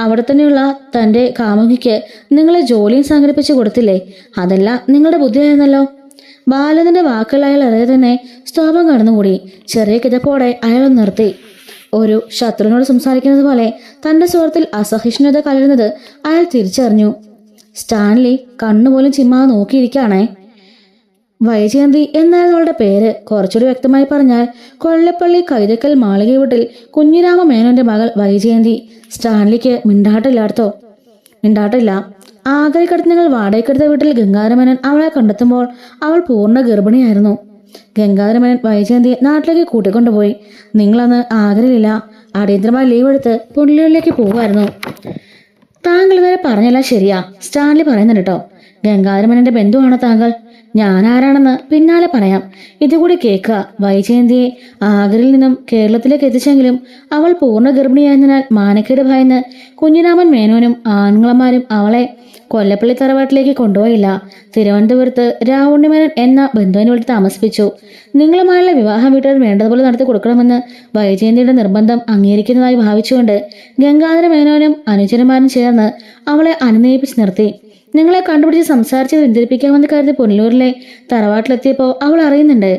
അവിടെ തന്നെയുള്ള തൻ്റെ കാമുകിക്ക് നിങ്ങളെ ജോലിയും സംഘടിപ്പിച്ചു കൊടുത്തില്ലേ? അതെല്ലാം നിങ്ങളുടെ ബുദ്ധിയായിരുന്നല്ലോ. ബാലന്റെ വാക്കുകൾ അയാൾ അറിയാതെ തന്നെ സ്തോഭം കടന്നുകൂടി. ചെറിയ കിതപ്പോടെ അയാൾ നിർത്തി. ഒരു ശത്രുവിനോട് സംസാരിക്കുന്നത് പോലെ തന്റെ സുഹൃത്തിൽ അസഹിഷ്ണുത കലരുന്നത് അയാൾ തിരിച്ചറിഞ്ഞു. സ്റ്റാൻലി കണ്ണുപോലും ചിമ്മാതെ നോക്കിയിരിക്കുകയാണേ. വൈജയന്തി എന്നായിരുന്നു അവളുടെ പേര്. കുറച്ചുകൂടി വ്യക്തമായി പറഞ്ഞാൽ കൊല്ലപ്പള്ളി കൈതക്കൽ മാളിക വീട്ടിൽ കുഞ്ഞിരാമ മേനോന്റെ മകൾ വൈജയന്തി. സ്റ്റാൻലിക്ക് മിണ്ടാട്ടില്ല. ആഗ്രഹിക്കടുത്ത് നിങ്ങൾ വാടകയ്ക്കെടുത്ത വീട്ടിൽ ഗംഗാധരമേനൻ അവളെ കണ്ടെത്തുമ്പോൾ അവൾ പൂർണ്ണ ഗർഭിണിയായിരുന്നു. ഗംഗാധരമേനൻ വൈജയന്തിയെ നാട്ടിലേക്ക് കൂട്ടിക്കൊണ്ടുപോയി. നിങ്ങളന്ന് ആഗ്രഹില്ല. അടിയന്തരമായി ലീവ് എടുത്ത് പുള്ളികളിലേക്ക് പോകുമായിരുന്നു. താങ്കൾ ഇതുവരെ പറഞ്ഞല്ല ശരിയാ. സ്റ്റാൻലി പറയുന്നുണ്ട് കേട്ടോ. ഗംഗാധരമേനന്റെ ബന്ധുവാണോ താങ്കൾ? ഞാൻ ആരാണെന്ന് പിന്നാലെ പറയാം. ഇതുകൂടി കേൾക്കുക. വൈജയന്തിയെ ആഗ്രയിൽ നിന്നും കേരളത്തിലേക്ക് എത്തിച്ചെങ്കിലും അവൾ പൂർണ്ണ ഗർഭിണിയായതിനാൽ മാനക്കേട് ഭയന്ന് കുഞ്ഞിരാമൻ മേനോനും ആൺകുളന്മാരും അവളെ കൊല്ലപ്പള്ളി തറവാട്ടിലേക്ക് കൊണ്ടുപോയില്ല. തിരുവനന്തപുരത്ത് രാവുണ്ണിമേനൻ എന്ന ബന്ധുവിനെ വിളിച്ച് താമസിപ്പിച്ചു. നിങ്ങളുമായുള്ള വിവാഹം വീട്ടുകാർ വേണ്ടതുപോലെ നടത്തി കൊടുക്കണമെന്ന് വൈജയന്തിയുടെ നിർബന്ധം അംഗീകരിക്കുന്നതായി ഭാവിച്ചുകൊണ്ട് ഗംഗാധര മേനോനും അനുചരന്മാരും ചേർന്ന് അവളെ അനുനയിപ്പിച്ച് നിർത്തി. നിങ്ങളെ കണ്ടുപിടിച്ച് സംസാരിച്ച് പിന്തിരിപ്പിക്കാമെന്ന് കരുതി പുനലൂരിലെ തറവാട്ടിലെത്തിയപ്പോൾ അവൾ അറിയുന്നുണ്ട്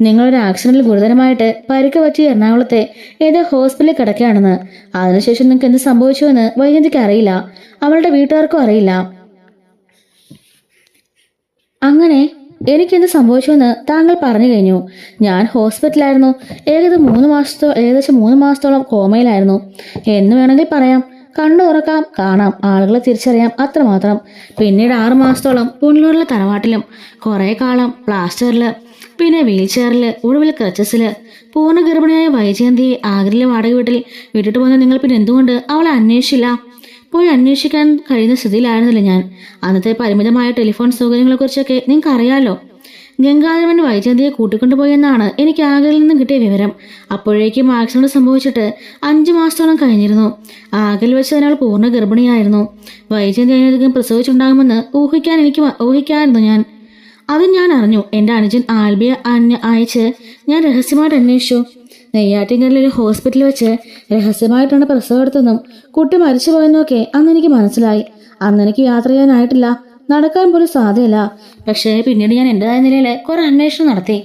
നിങ്ങളൊരു ആക്സിഡന്റിൽ ഗുരുതരമായിട്ട് പരിക്ക് പറ്റി എറണാകുളത്തെ ഏതോ ഹോസ്പിറ്റലിൽ കിടക്കുകയാണെന്ന്. അതിനുശേഷം നിങ്ങൾക്ക് എന്ത് സംഭവിച്ചുവെന്ന് വൈജയന്തിക്ക് അറിയില്ല. അവളുടെ വീട്ടുകാർക്കും അറിയില്ല. അങ്ങനെ എനിക്കെന്ത് സംഭവിച്ചുവെന്ന് താങ്കൾ പറഞ്ഞു കഴിഞ്ഞു. ഞാൻ ഹോസ്പിറ്റലായിരുന്നു. ഏകദേശം 3 മാസത്തോളം കോമയിലായിരുന്നു എന്ന് വേണമെങ്കിൽ പറയാം. കണ്ണു തുറക്കാം, കാണാം, ആളുകളെ തിരിച്ചറിയാം, അത്രമാത്രം. പിന്നീട് 6 മാസത്തോളം പുനലൂരിലെ തറവാട്ടിലും, കുറെ കാലം പ്ലാസ്റ്ററിൽ, പിന്നെ വീൽ ചെയറിൽ, ഒടുവിൽ ക്രച്ചസിൽ. പൂർണ്ണ ഗർഭിണിയായ വൈജയന്തിയെ ആഗ്രയിലെ വാടക വീട്ടിൽ വിട്ടിട്ട് പോകുന്ന നിങ്ങൾ പിന്നെ എന്തുകൊണ്ട് അവളെ അന്വേഷിച്ചില്ല? പോയി അന്വേഷിക്കാൻ കഴിയുന്ന സ്ഥിതിയിലായിരുന്നില്ല ഞാൻ. അന്നത്തെ പരിമിതമായ ടെലിഫോൺ സൗകര്യങ്ങളെക്കുറിച്ചൊക്കെ നിങ്ങൾക്ക് അറിയാലോ. ഗംഗാധരൻ വൈജയന്തിയെ കൂട്ടിക്കൊണ്ടുപോയി എന്നാണ് എനിക്ക് ആഗ്രയിൽ നിന്നും കിട്ടിയ വിവരം. അപ്പോഴേക്കും ആക്സിഡന്റ് സംഭവിച്ചിട്ട് 5 മാസത്തോളം കഴിഞ്ഞിരുന്നു. ആഗ്രയിൽ വെച്ച് ഒരാൾ പൂർണ്ണ ഗർഭിണിയായിരുന്നു. വൈജയന്തി അതിനധികം പ്രസവിച്ചുണ്ടാകുമെന്ന് ഊഹിക്കായിരുന്നു ഞാൻ. അത് ഞാൻ അറിഞ്ഞു. എൻ്റെ അനുജൻ ആൽബിയെ അയച്ച് ഞാൻ രഹസ്യമായിട്ട് അന്വേഷിച്ചു. നെയ്യാറ്റിൻകരയിലെ ഒരു ഹോസ്പിറ്റലിൽ വെച്ച് രഹസ്യമായിട്ടാണ് പ്രസവം എടുത്തതെന്നും കുട്ടി മരിച്ചു പോയെന്നൊക്കെ അന്ന് എനിക്ക് മനസ്സിലായി. അന്ന് എനിക്ക് യാത്ര ചെയ്യാനായിട്ടില്ല, നടക്കാൻ പോലും സാധ്യമല്ല. പക്ഷേ പിന്നീട് ഞാൻ എൻ്റെതായ നിലയിൽ കുറെ അന്വേഷണം നടത്തി.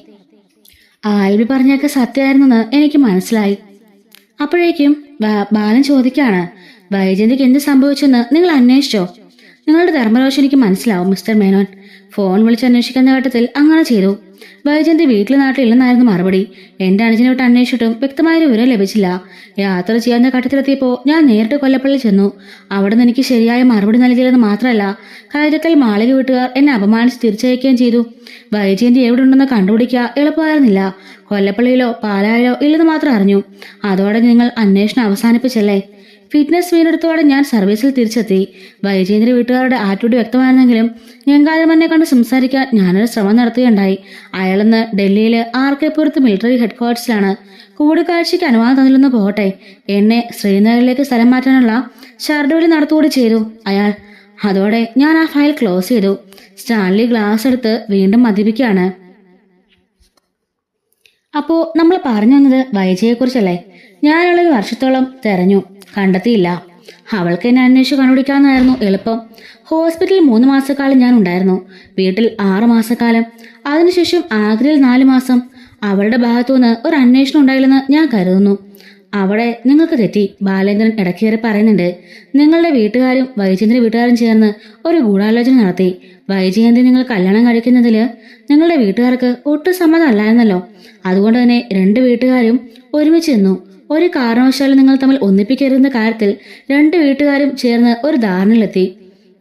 ആൽബി പറഞ്ഞൊക്കെ സത്യമായിരുന്നെന്ന് എനിക്ക് മനസ്സിലായി. അപ്പോഴേക്കും ബാലൻ ചോദിക്കാണ്, വൈജയന്തിക്ക് എന്ത് സംഭവിച്ചെന്ന് നിങ്ങൾ അന്വേഷിച്ചോ? നിങ്ങളുടെ ധർമ്മരോഷം എനിക്ക് മനസ്സിലാവും മിസ്റ്റർ മേനോൻ. ഫോൺ വിളിച്ച് അന്വേഷിക്കുന്ന ഘട്ടത്തിൽ അങ്ങനെ ചെയ്തു. വൈജയന്തി നാട്ടിലില്ലെന്നായിരുന്നു മറുപടി. എൻ്റെ അനുജനെ വിട്ട് അന്വേഷിച്ചിട്ടും വ്യക്തമായൊരു വിവരം ലഭിച്ചില്ല. യാത്ര ചെയ്യാവുന്ന ഘട്ടത്തിലെത്തിയപ്പോൾ ഞാൻ നേരിട്ട് കൊല്ലപ്പള്ളി ചെന്നു. അവിടെ നിന്ന് എനിക്ക് ശരിയായ മറുപടി നൽകിയില്ലെന്ന് മാത്രമല്ല, കൈതക്കൽ മാളിക വീട്ടുകാർ എന്നെ അപമാനിച്ച് തിരിച്ചയക്കുകയും ചെയ്തു. വൈജയന്തി എവിടെ ഉണ്ടെന്ന് കണ്ടുപിടിക്കുക എളുപ്പമായിരുന്നില്ല. കൊല്ലപ്പള്ളിയിലോ പാലായിലോ ഇല്ലെന്ന് മാത്രം അറിഞ്ഞു. അതോടെ നിങ്ങൾ അന്വേഷണം അവസാനിപ്പിച്ചല്ലേ? ഫിറ്റ്നസ് വീണ്ടെടുത്തോടെ ഞാൻ സർവീസിൽ തിരിച്ചെത്തി. വൈജയന്തിന്റെ വീട്ടുകാരുടെ ആറ്റിറ്റ്യൂഡ് വ്യക്തമായിരുന്നെങ്കിലും ഗംഗാധരനെ കണ്ട് സംസാരിക്കാൻ ഞാനൊരു ശ്രമം നടത്തുകയുണ്ടായി. അയാളെന്ന് ഡൽഹിയിലെ ആർക്കെപുരത്ത് മിലിറ്ററി ഹെഡ്ക്വാർട്ടേഴ്സിലാണ്. കൂടിക്കാഴ്ചയ്ക്ക് അനുവാദം തന്നില്ലെന്ന് പോകട്ടെ, എന്നെ ശ്രീനഗറിലേക്ക് സ്ഥലം മാറ്റാനുള്ള ഷർഡൂലി നടത്തുകൂടി ചെയ്തു അയാൾ. അതോടെ ഞാൻ ആ ഫയൽ ക്ലോസ് ചെയ്തു. സ്റ്റാൻലി ഗ്ലാസ് എടുത്ത് വീണ്ടും മദ്യപിക്കുകയാണ്. അപ്പോൾ നമ്മൾ പറഞ്ഞു വന്നത് വൈജയെക്കുറിച്ചല്ലേ? ഞാനുള്ളൊരു വർഷത്തോളം തെരഞ്ഞു, കണ്ടെത്തിയില്ല. അവൾക്ക് എന്നെ അന്വേഷിച്ച് കണ്ടുപിടിക്കാമെന്നായിരുന്നു എളുപ്പം. ഹോസ്പിറ്റലിൽ 3 മാസക്കാലം ഞാൻ ഉണ്ടായിരുന്നു, വീട്ടിൽ 6 മാസക്കാലം, അതിനുശേഷം ആഗ്രയിൽ 4 മാസം. അവളുടെ ഭാഗത്തുനിന്ന് ഒരു അന്വേഷണം ഉണ്ടായില്ലെന്ന് ഞാൻ കരുതുന്നു. അവിടെ നിങ്ങൾക്ക് തെറ്റി. ബാലേന്ദ്രൻ ഇടയ്ക്കേറി പറയുന്നുണ്ട്. നിങ്ങളുടെ വീട്ടുകാരും വൈജയന്തിന്റെ വീട്ടുകാരും ചേർന്ന് ഒരു ഗൂഢാലോചന നടത്തി. വൈജയന്തി നിങ്ങൾ കല്യാണം കഴിക്കുന്നതിൽ നിങ്ങളുടെ വീട്ടുകാർക്ക് ഒട്ടും സമ്മതമല്ലായിരുന്നല്ലോ. അതുകൊണ്ട് തന്നെ 2 വീട്ടുകാരും ഒരുമിച്ച് നിന്നു. ഒരു കാരണവശാലും നിങ്ങൾ തമ്മിൽ ഒന്നിപ്പിക്കരുതെന്ന കാര്യത്തിൽ 2 വീട്ടുകാരും ചേർന്ന് ഒരു ധാരണയിലെത്തി.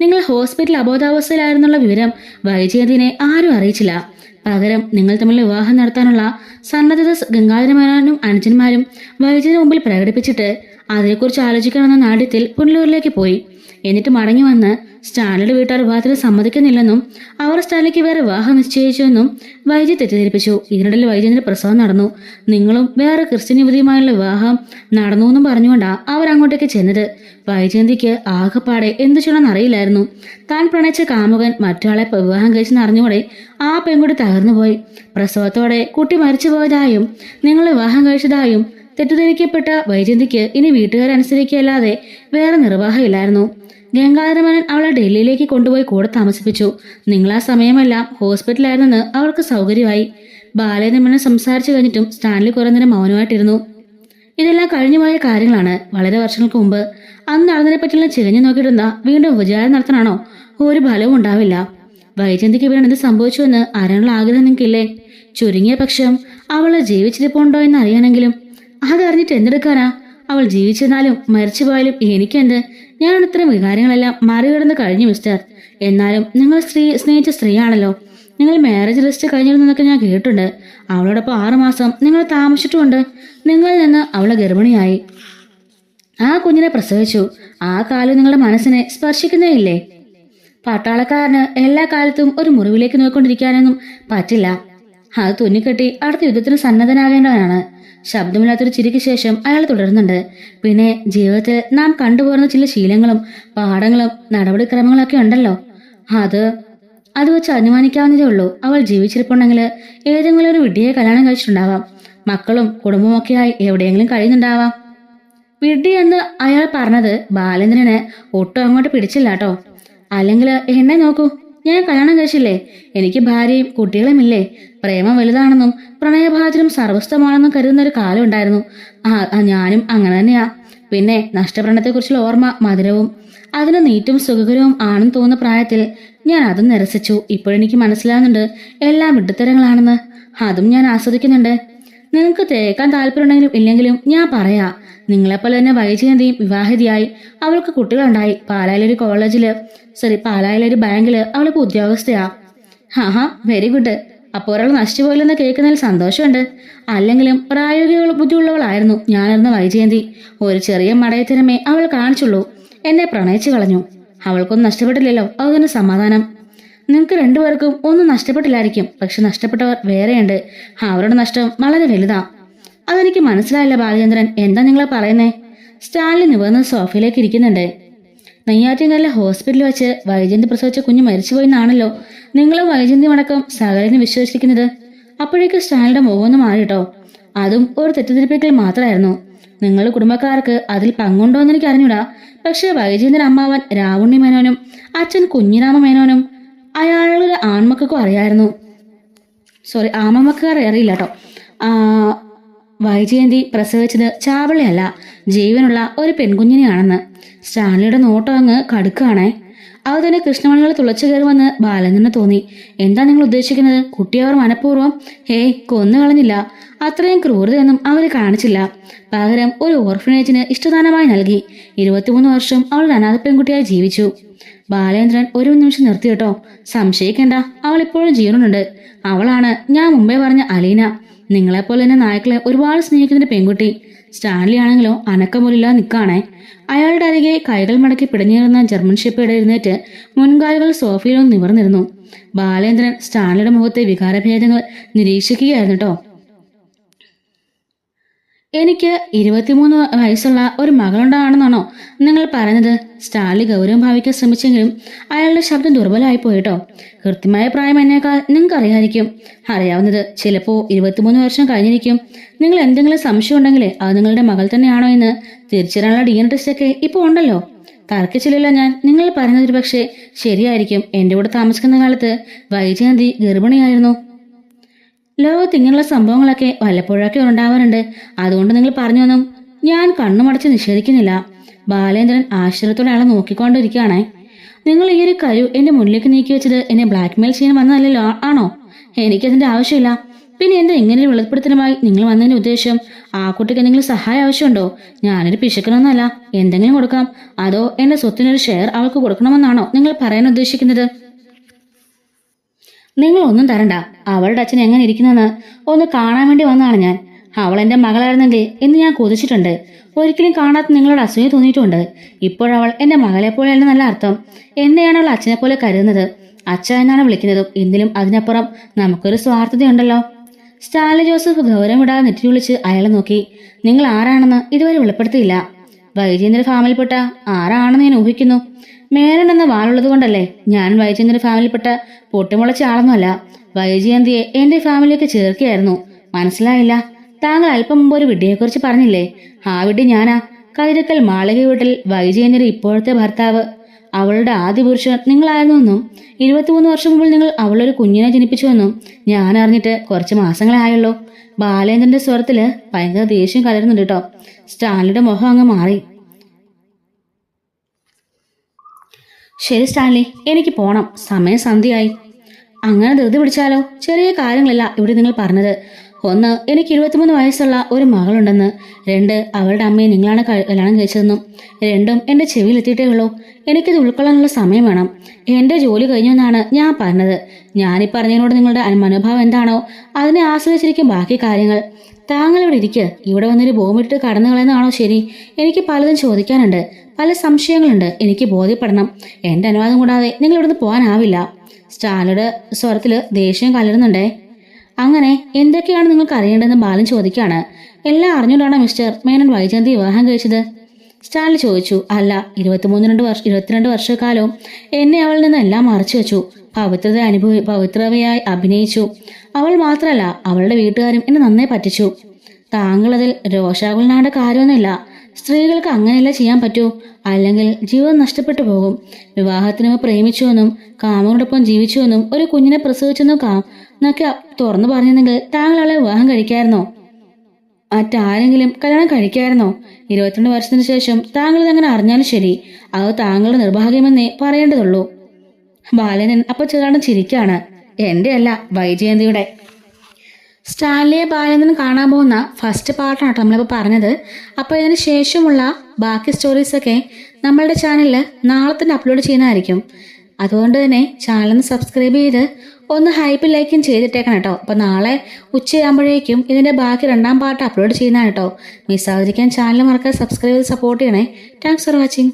നിങ്ങൾ ഹോസ്പിറ്റൽ അബോധാവസ്ഥയിലായിരുന്നുള്ള വിവരം വൈജയന്തിനെ ആരും അറിയിച്ചില്ല. പകരം നിങ്ങൾ തമ്മിൽ വിവാഹം നടത്താനുള്ള സന്നദ്ധത ഗംഗാധരമേനോനും അനുജന്മാരും വൈജയന് മുമ്പിൽ പ്രകടിപ്പിച്ചിട്ട് അതേക്കുറിച്ച് ആലോചിക്കണമെന്ന നാട്യത്തിൽ പുനലൂരിലേക്ക് പോയി. എന്നിട്ട് മടങ്ങി വന്ന് സ്റ്റാൻലിയുടെ വീട്ടുകാർ വിവാഹത്തിന് സമ്മതിക്കുന്നില്ലെന്നും അവർ സ്റ്റാൻലിക്ക് വേറെ വിവാഹം നിശ്ചയിച്ചുവെന്നും വൈജി തെറ്റിദ്ധരിപ്പിച്ചു. ഇതിനിടയിൽ വൈജയന്തിന്റെ പ്രസവം നടന്നു. നിങ്ങളും വേറെ ക്രിസ്ത്യൻ യുവതിയുമായുള്ള വിവാഹം നടന്നു എന്നും പറഞ്ഞുകൊണ്ടാ അവർ അങ്ങോട്ടേക്ക് ചെന്നത്. വൈജയന്തിക്ക് ആകെപ്പാടെ എന്തു ചെയ്യണമെന്ന് അറിയില്ലായിരുന്നു. താൻ പ്രണയിച്ച കാമുകൻ മറ്റൊരാളെ വിവാഹം കഴിച്ചെന്ന് അറിഞ്ഞുകൂടെ ആ പെൺകുട്ടി തകർന്നുപോയി. പ്രസവത്തോടെ കുട്ടി മരിച്ചു പോയതായും നിങ്ങൾ വിവാഹം കഴിച്ചതായും തെറ്റിദ്ധരിക്കപ്പെട്ട വൈജയന്തിക്ക് ഇനി വീട്ടുകാരനുസരിക്കല്ലാതെ വേറെ നിർവാഹമില്ലായിരുന്നു. ഗംഗാധരമേനോൻ അവളെ ഡൽഹിയിലേക്ക് കൊണ്ടുപോയി കൂടെ താമസിപ്പിച്ചു. നിങ്ങൾ ആ സമയമെല്ലാം ഹോസ്പിറ്റലായിരുന്നെന്ന് അവൾക്ക് സൗകര്യമായി. ബാലേന്ദ്രമേനോൻ സംസാരിച്ചു കഴിഞ്ഞിട്ടും സ്റ്റാൻലി കുറെ നേരം മൗനമായിട്ടിരുന്നു. ഇതെല്ലാം കഴിഞ്ഞുപോയ കാര്യങ്ങളാണ്. വളരെ വർഷങ്ങൾക്ക് മുമ്പ് അന്ന് നടന്നതിനെ പറ്റിയുള്ള ചികഞ്ഞു നോക്കിയിരുന്ന വീണ്ടും വിചാരം നടത്താനാണോ? ഒരു ഫലവും ഉണ്ടാവില്ല. വൈജയന്തിക്ക് വീണ്ടും എന്ത് സംഭവിച്ചുവെന്ന് അറിയാനുള്ള ആഗ്രഹം നിങ്ങൾക്കില്ലേ? ചുരുങ്ങിയ പക്ഷം അവള് ജീവിച്ചിരിപ്പുണ്ടോ എന്ന് അറിയണമെങ്കിലും. അതറിഞ്ഞിട്ട് എന്തെടുക്കാനാ? അവൾ ജീവിച്ചെന്നാലും മരിച്ചുപോയാലും എനിക്കെന്ത്? ഞാൻ ഇത്തരം വികാരങ്ങളെല്ലാം മറികടന്ന് കഴിഞ്ഞു മിസ്റ്റർ. എന്നാലും നിങ്ങൾ സ്നേഹിച്ച സ്ത്രീയാണല്ലോ. നിങ്ങൾ മാരേജ് രജിസ്റ്റർ കഴിഞ്ഞിരുന്നതൊക്കെ ഞാൻ കേട്ടിട്ടുണ്ട്. അവളോടൊപ്പം 6 മാസം നിങ്ങൾ താമസിച്ചിട്ടുമുണ്ട്. നിങ്ങളിൽ നിന്ന് അവളെ ഗർഭിണിയായി. ആ കുഞ്ഞിനെ പ്രസവിച്ചു. ആ കാലം നിങ്ങളുടെ മനസ്സിനെ സ്പർശിക്കുന്നേ ഇല്ലേ? പട്ടാളക്കാരന് എല്ലാ കാലത്തും ഒരു മുറിവിലേക്ക് നോക്കിക്കൊണ്ടിരിക്കാനൊന്നും പറ്റില്ല. അത് തുന്നിക്കെട്ടി അടുത്ത യുദ്ധത്തിന് സന്നദ്ധനാകേണ്ടവനാണ്. ശബ്ദമില്ലാത്തൊരു ചിരിക്ക് ശേഷം അയാൾ തുടരുന്നുണ്ട്. പിന്നെ ജീവിതത്തിൽ നാം കണ്ടുപോരുന്ന ചില ശീലങ്ങളും പാഠങ്ങളും നടപടിക്രമങ്ങളൊക്കെ ഉണ്ടല്ലോ. അത് വെച്ച് അനുമാനിക്കാവുന്നതേ ഉള്ളൂ. അവൾ ജീവിച്ചിരിപ്പുണ്ടെങ്കിൽ ഏതെങ്കിലും ഒരു വിഡ്ഢിയെ കല്യാണം കഴിച്ചിട്ടുണ്ടാവാം. മക്കളും കുടുംബമൊക്കെയായി എവിടെയെങ്കിലും കഴിയുന്നുണ്ടാവാം. വിഡ്ഢി എന്ന് അയാൾ പറഞ്ഞത് ബാലേന്ദ്രന് ഒട്ടും അങ്ങോട്ട് പിടിച്ചില്ല കേട്ടോ. അല്ലെങ്കിൽ എന്നെ നോക്കൂ, ഞാൻ കല്യാണം കഴിച്ചില്ലേ? എനിക്ക് ഭാര്യയും കുട്ടികളുമില്ലേ? പ്രേമം വലുതാണെന്നും പ്രണയഭാചനം സർവസ്വമാണെന്നും കരുതുന്ന ഒരു കാലം ഉണ്ടായിരുന്നു. ഞാനും അങ്ങനെ തന്നെയാ. പിന്നെ നഷ്ടപ്രണത്തെക്കുറിച്ചുള്ള ഓർമ്മ മധുരവും അതിന് നീറ്റും സുഖകരവും ആണെന്ന് തോന്നുന്ന പ്രായത്തിൽ ഞാൻ അതും നിരസിച്ചു. ഇപ്പോഴെനിക്ക് മനസ്സിലാവുന്നുണ്ട് എല്ലാം വിഡ്ഢിത്തരങ്ങളാണെന്ന്. അതും ഞാൻ ആസ്വദിക്കുന്നുണ്ട്. നിങ്ങൾക്ക് തേക്കാൻ താല്പര്യമുണ്ടെങ്കിലും ഇല്ലെങ്കിലും ഞാൻ പറയാ, നിങ്ങളെപ്പോലെ തന്നെ വൈജയന്തിയും വിവാഹിതയായി. അവൾക്ക് കുട്ടികളുണ്ടായി. പാലായിലൊരു ബാങ്കില് അവൾക്ക് ഉദ്യോഗസ്ഥയാ. Very good. അപ്പോൾ ഒരാൾ നശിച്ചുപോയില്ലെന്ന് കേൾക്കുന്നതിൽ സന്തോഷമുണ്ട്. അല്ലെങ്കിലും പ്രായോഗിക ബുദ്ധിയുള്ളവളായിരുന്നു ഞാനിരുന്ന വൈജയന്തി. ഒരു ചെറിയ മടയത്തിനമേ അവൾ കാണിച്ചുള്ളൂ. എന്നെ പ്രണയിച്ചു കളഞ്ഞു. അവൾക്കൊന്നും നഷ്ടപ്പെട്ടില്ലല്ലോ, അതുതന്നെ സമാധാനം. നിങ്ങൾക്ക് രണ്ടുപേർക്കും ഒന്നും നഷ്ടപ്പെട്ടില്ലായിരിക്കും. പക്ഷെ നഷ്ടപ്പെട്ടവർ വേറെയുണ്ട്. അവരുടെ നഷ്ടം വളരെ വലുതാ. അതെനിക്ക് മനസ്സിലായില്ല ബാലചന്ദ്രൻ. എന്താ നിങ്ങൾ പറയുന്നേ? സ്റ്റാൻലി നിവർന്ന് സോഫയിലേക്ക് ഇരിക്കുന്നുണ്ട്. നെയ്യാറ്റിൻകരയിലെ ഹോസ്പിറ്റലിൽ വെച്ച് വൈജയന്തി പ്രസവിച്ച കുഞ്ഞ് മരിച്ചുപോയെന്നാണല്ലോ നിങ്ങളും വൈജയന്തി അടക്കം സകലിനെ വിശ്വസിക്കുന്നത്. അപ്പോഴേക്ക് സ്റ്റാൻലിയുടെ മുഖമൊന്നും മാറിട്ടോ. അതും ഒരു തെറ്റിദ്ധരിപ്പിക്കൽ മാത്രമായിരുന്നു. നിങ്ങൾ കുടുംബക്കാർക്ക് അതിൽ പങ്കുണ്ടോ എന്ന് എനിക്ക് അറിഞ്ഞൂടാ. പക്ഷെ വൈജയന്തിന്റെ അമ്മാവൻ രാവുണ്ണി മേനോനും അച്ഛൻ കുഞ്ഞിരാമ മേനോനും അയാളുടെ ആൺമക്കൾക്കും അറിയായിരുന്നു. ആമമക്കാർ അറിയില്ല കേട്ടോ. വൈജയന്തി പ്രസവിച്ചത് ചാവളയല്ല, ജീവനുള്ള ഒരു പെൺകുഞ്ഞിനെയാണെന്ന്. സ്റ്റാൻലിയുടെ നോട്ടം അങ്ങ് കടുക്കാണേ. അത് തന്നെ കൃഷ്ണമണികൾ തുളച്ചു കയറുമെന്ന് ബാലചന്ദ്രന് തോന്നി. എന്താ നിങ്ങൾ ഉദ്ദേശിക്കുന്നത്? കുട്ടി അവർ മനഃപൂർവ്വം കൊന്നു കളഞ്ഞില്ല. അത്രയും ക്രൂരതയൊന്നും അവർ കാണിച്ചില്ല. പകരം ഒരു ഓർഫനേജിന് ഇഷ്ടദാനമായി നൽകി. 23 വർഷം അവൾ അനാഥ പെൺകുട്ടിയായി ജീവിച്ചു. ബാലേന്ദ്രൻ ഒരു നിമിഷം നിർത്തിയിട്ടോ. സംശയിക്കേണ്ട, അവൾ ഇപ്പോഴും ജീവനുണ്ട്. അവളാണ് ഞാൻ മുമ്പേ പറഞ്ഞ അലീന. നിങ്ങളെപ്പോലെ തന്നെ നായ്ക്കളെ ഒരുപാട് സ്നേഹിക്കുന്ന പെൺകുട്ടി. സ്റ്റാൻലി ആണെങ്കിലോ അനക്കമൊലില്ലാതെ നിൽക്കാണേ. അയാളുടെ അരികെ കൈകൾ മടക്കി പിടഞ്ഞിരുന്ന ജർമ്മൻ ഷെപ്പേർഡ് എഴുന്നേറ്റ് മുൻകാലുകൾ സോഫയിലൊന്ന് നിവർന്നിരുന്നു. ബാലേന്ദ്രൻ സ്റ്റാൻലിയുടെ മുഖത്തെ വികാരഭേദങ്ങൾ നിരീക്ഷിക്കുകയായിരുന്നു കേട്ടോ. എനിക്ക് 23 വയസ്സുള്ള ഒരു മകളുണ്ടാണെന്നാണോ നിങ്ങൾ പറയുന്നത്? സ്റ്റാൻലി ഗൗരവം ഭാവിക്കാൻ ശ്രമിച്ചെങ്കിലും അയാളുടെ ശബ്ദം ദുർബലമായി പോയിട്ടോ. കൃത്യമായ പ്രായം എന്നേക്കാൾ നിങ്ങൾക്ക് അറിയാതിരിക്കും. അറിയാവുന്നത് ചിലപ്പോൾ 23 വർഷം കഴിഞ്ഞിരിക്കും. നിങ്ങൾ എന്തെങ്കിലും സംശയം ഉണ്ടെങ്കിൽ അത് നിങ്ങളുടെ മകൾ തന്നെയാണോ എന്ന് തിരിച്ചറിയാനുള്ള DNA ടെസ്റ്റൊക്കെ ഇപ്പോൾ ഉണ്ടല്ലോ. തർക്കിച്ചില്ല ഞാൻ. നിങ്ങൾ പറയുന്നത് ഒരു പക്ഷേ ശരിയായിരിക്കും. എൻ്റെ കൂടെ താമസിക്കുന്ന കാലത്ത് വൈജയന്തി ഗർഭിണിയായിരുന്നു. ലോകത്ത് ഇങ്ങനെയുള്ള സംഭവങ്ങളൊക്കെ വല്ലപ്പോഴൊക്കെ ഉണ്ടാവാറുണ്ട്. അതുകൊണ്ട് നിങ്ങൾ പറഞ്ഞൊന്നും ഞാൻ കണ്ണുമടച്ച് നിഷേധിക്കുന്നില്ല. ബാലേന്ദ്രൻ ആശ്ചര്യത്തോടെ അയാളെ നോക്കിക്കൊണ്ടിരിക്കുകയാണേ. നിങ്ങൾ ഈ ഒരു കഴിവ് എന്റെ മുന്നിലേക്ക് നീക്കി വെച്ചത് എന്നെ ബ്ലാക്ക്മെയിൽ ചെയ്യാൻ വന്നതല്ലോ ആണോ? എനിക്കതിന്റെ ആവശ്യമില്ല. പിന്നെ എന്താ ഇങ്ങനെ വെളിപ്പെടുത്തലുമായി നിങ്ങൾ വന്നതിന്റെ ഉദ്ദേശം? ആ കുട്ടിക്ക് എന്തെങ്കിലും സഹായം ആവശ്യമുണ്ടോ? ഞാനൊരു പിശുക്കണമെന്നല്ല. എന്തെങ്കിലും കൊടുക്കാം. അതോ എന്റെ സ്വത്തിനൊരു ഷെയർ അവൾക്ക് കൊടുക്കണമെന്നാണോ നിങ്ങൾ പറയാൻ ഉദ്ദേശിക്കുന്നത്? നിങ്ങൾ ഒന്നും തരണ്ട. അവളുടെ അച്ഛൻ എങ്ങനെ ഇരിക്കുന്നെന്ന് ഒന്ന് കാണാൻ വേണ്ടി വന്നതാണ് ഞാൻ. അവൾ എൻ്റെ മകളായിരുന്നെങ്കിൽ എന്ന് ഞാൻ കൊതിച്ചിട്ടുണ്ട്. ഒരിക്കലും കാണാത്ത നിങ്ങളോട് അസൂയ തോന്നിയിട്ടുണ്ട്. ഇപ്പോഴവൾ എൻ്റെ മകളെ പോലെയല്ല നല്ല അർത്ഥം. എന്നെയാണ് അവൾ അച്ഛനെ പോലെ കരുതുന്നത്. അച്ഛ എന്നാണ് വിളിക്കുന്നതും. എന്തിലും അതിനപ്പുറം നമുക്കൊരു സ്വാർത്ഥതയുണ്ടല്ലോ. സ്റ്റാൻലി ജോസഫ് ഗൗരവമിടാതെ നെറ്റി വിളിച്ച് അയാളെ നോക്കി. നിങ്ങൾ ആരാണെന്ന് ഇതുവരെ വെളിപ്പെടുത്തിയില്ല. വൈജേന്ദ്ര ഫാമിലിപ്പെട്ട ആരാണെന്ന് ഞാൻ ഊഹിക്കുന്നു. മേനൻ എന്ന വാളുള്ളത് കൊണ്ടല്ലേ ഞാൻ വൈജേന്ദ്ര ഫാമിലിപ്പെട്ട പൊട്ടിമുളച്ച ആളൊന്നുമല്ല. വൈജയന്തിയെ എന്റെ ഫാമിലിയൊക്കെ ചേർക്കുകയായിരുന്നു. മനസ്സിലായില്ല? താങ്കൾ അല്പം മുമ്പ് ഒരു വിഡ്ഢിയെക്കുറിച്ച് പറഞ്ഞില്ലേ? ആ വിഡ്ഢി ഞാനാ. കൈതക്കൽ മാളിക വീട്ടിൽ വൈജയന്തിയുടെ ഇപ്പോഴത്തെ ഭർത്താവ്. അവളുടെ ആദ്യ പുരുഷൻ നിങ്ങളായിരുന്നുവെന്നും 23 വർഷം മുമ്പ് നിങ്ങൾ അവളൊരു കുഞ്ഞിനെ ജനിപ്പിച്ചുവെന്നും ഞാൻ അറിഞ്ഞിട്ട് കുറച്ച് മാസങ്ങളെ ആയുള്ളൂ. ബാലേന്ദ്രന്റെ സ്വരത്തില് ഭയങ്കര ദേഷ്യം കലരുന്നുണ്ട് കേട്ടോ. സ്റ്റാൻലിയുടെ മുഖം അങ്ങ് മാറി. ശരി സ്റ്റാൻലി, എനിക്ക് പോണം. സമയം സന്ധ്യയായി. അങ്ങനെ ധൃതി പിടിച്ചാലോ? ചെറിയ കാര്യങ്ങളല്ല ഇവിടെ നിങ്ങൾ പറഞ്ഞത്. 1, എനിക്ക് 23 വയസ്സുള്ള ഒരു മകളുണ്ടെന്ന്. 2, അവളുടെ അമ്മയെ നിങ്ങളാണ് കല്യാണം കഴിച്ചതെന്നും. 2ഉം എൻ്റെ ചെവിയിലെത്തിയിട്ടേ ഉള്ളൂ. എനിക്കിത് ഉൾക്കൊള്ളാനുള്ള സമയം വേണം. എൻ്റെ ജോലി കഴിഞ്ഞെന്നാണ് ഞാൻ പറഞ്ഞത്. ഞാനീ പറഞ്ഞതിനോട് നിങ്ങളുടെ മനോഭാവം എന്താണോ അതിനെ ആശ്രയിച്ചിരിക്കും ബാക്കി കാര്യങ്ങൾ. താങ്കൾ ഇവിടെ ഇരിക്കുക. ഇവിടെ വന്നൊരു ബോംബിട്ട് കടന്നു കളയുന്നതാണോ ശരി? എനിക്ക് പലതും ചോദിക്കാനുണ്ട്. പല സംശയങ്ങളുണ്ട്. എനിക്ക് ബോധ്യപ്പെടണം. എൻ്റെ അനുവാദം കൂടാതെ നിങ്ങൾ ഇവിടുന്ന് പോകാനാവില്ല. സ്റ്റാലിയുടെ സ്വരത്തില് ദേഷ്യം കലരുന്നുണ്ടേ. അങ്ങനെ എന്തൊക്കെയാണ് നിങ്ങൾക്ക് അറിയേണ്ടതെന്ന് ബാലൻ ചോദിക്കുകയാണ്. എല്ലാം അറിഞ്ഞുകൊണ്ടാണ് മിസ്റ്റർ മേനൻ വൈജയന്തി വിവാഹം കഴിച്ചത്? സ്റ്റാൻലി ചോദിച്ചു. അല്ല, 22 വർഷക്കാലവും എന്നെ അവളിൽ നിന്ന് എല്ലാം മറച്ചു വെച്ചു. പവിത്രതയായി അഭിനയിച്ചു. അവൾ മാത്രമല്ല, അവളുടെ വീട്ടുകാരും എന്നെ നന്നേ പറ്റിച്ചു. താങ്കളതിൽ രോഷാകുലനാകേണ്ട കാര്യമൊന്നുമില്ല. സ്ത്രീകൾക്ക് അങ്ങനെയല്ല ചെയ്യാൻ പറ്റൂ. അല്ലെങ്കിൽ ജീവിതം നഷ്ടപ്പെട്ടു പോകും. വിവാഹത്തിന് പ്രേമിച്ചുവെന്നും കാമനോടൊപ്പം ജീവിച്ചുവെന്നും ഒരു കുഞ്ഞിനെ പ്രസവിച്ചെന്നും എന്നൊക്കെ തുറന്നു പറഞ്ഞെങ്കിൽ താങ്കൾ അവളെ വിവാഹം കഴിക്കായിരുന്നോ? മറ്റാരെങ്കിലും കല്യാണം കഴിക്കായിരുന്നോ? 22 വർഷത്തിന് ശേഷം താങ്കൾ ഇതങ്ങനെ അറിഞ്ഞാലും ശരി, അത് താങ്കളുടെ നിർഭാഗ്യമെന്നേ പറയേണ്ടതുള്ളൂ. ബാലനൻ അപ്പൊ ചെറുതാണ്ട് ചിരിക്കാണ്. എന്റെ അല്ല, വൈജയന്തിയുടെ. സ്റ്റാൻലിയെ ബാലേന്ദ്രൻ കാണാൻ പോകുന്ന ഫസ്റ്റ് പാർട്ടാണ് കേട്ടോ നമ്മളിപ്പോൾ പറഞ്ഞത്. അപ്പോൾ ഇതിന് ശേഷമുള്ള ബാക്കി സ്റ്റോറീസൊക്കെ നമ്മളുടെ ചാനലിൽ നാളെ തന്നെ അപ്ലോഡ് ചെയ്യുന്നതായിരിക്കും. അതുകൊണ്ട് തന്നെ ചാനലൊന്ന് സബ്സ്ക്രൈബ് ചെയ്ത് ഒന്ന് ഹൈപ്പ് ലൈക്കും ചെയ്തിട്ടേക്കണം കേട്ടോ. അപ്പോൾ നാളെ ഉച്ചയാകുമ്പോഴേക്കും ഇതിൻ്റെ ബാക്കി 2ാം പാർട്ട് അപ്ലോഡ് ചെയ്യുന്നതാണ് കേട്ടോ. മിസ്സാവാതിരിക്കാൻ ചാനൽ മറക്കാതെ സബ്സ്ക്രൈബ് ചെയ്ത് സപ്പോർട്ട് ചെയ്യണേ. Thanks for watching.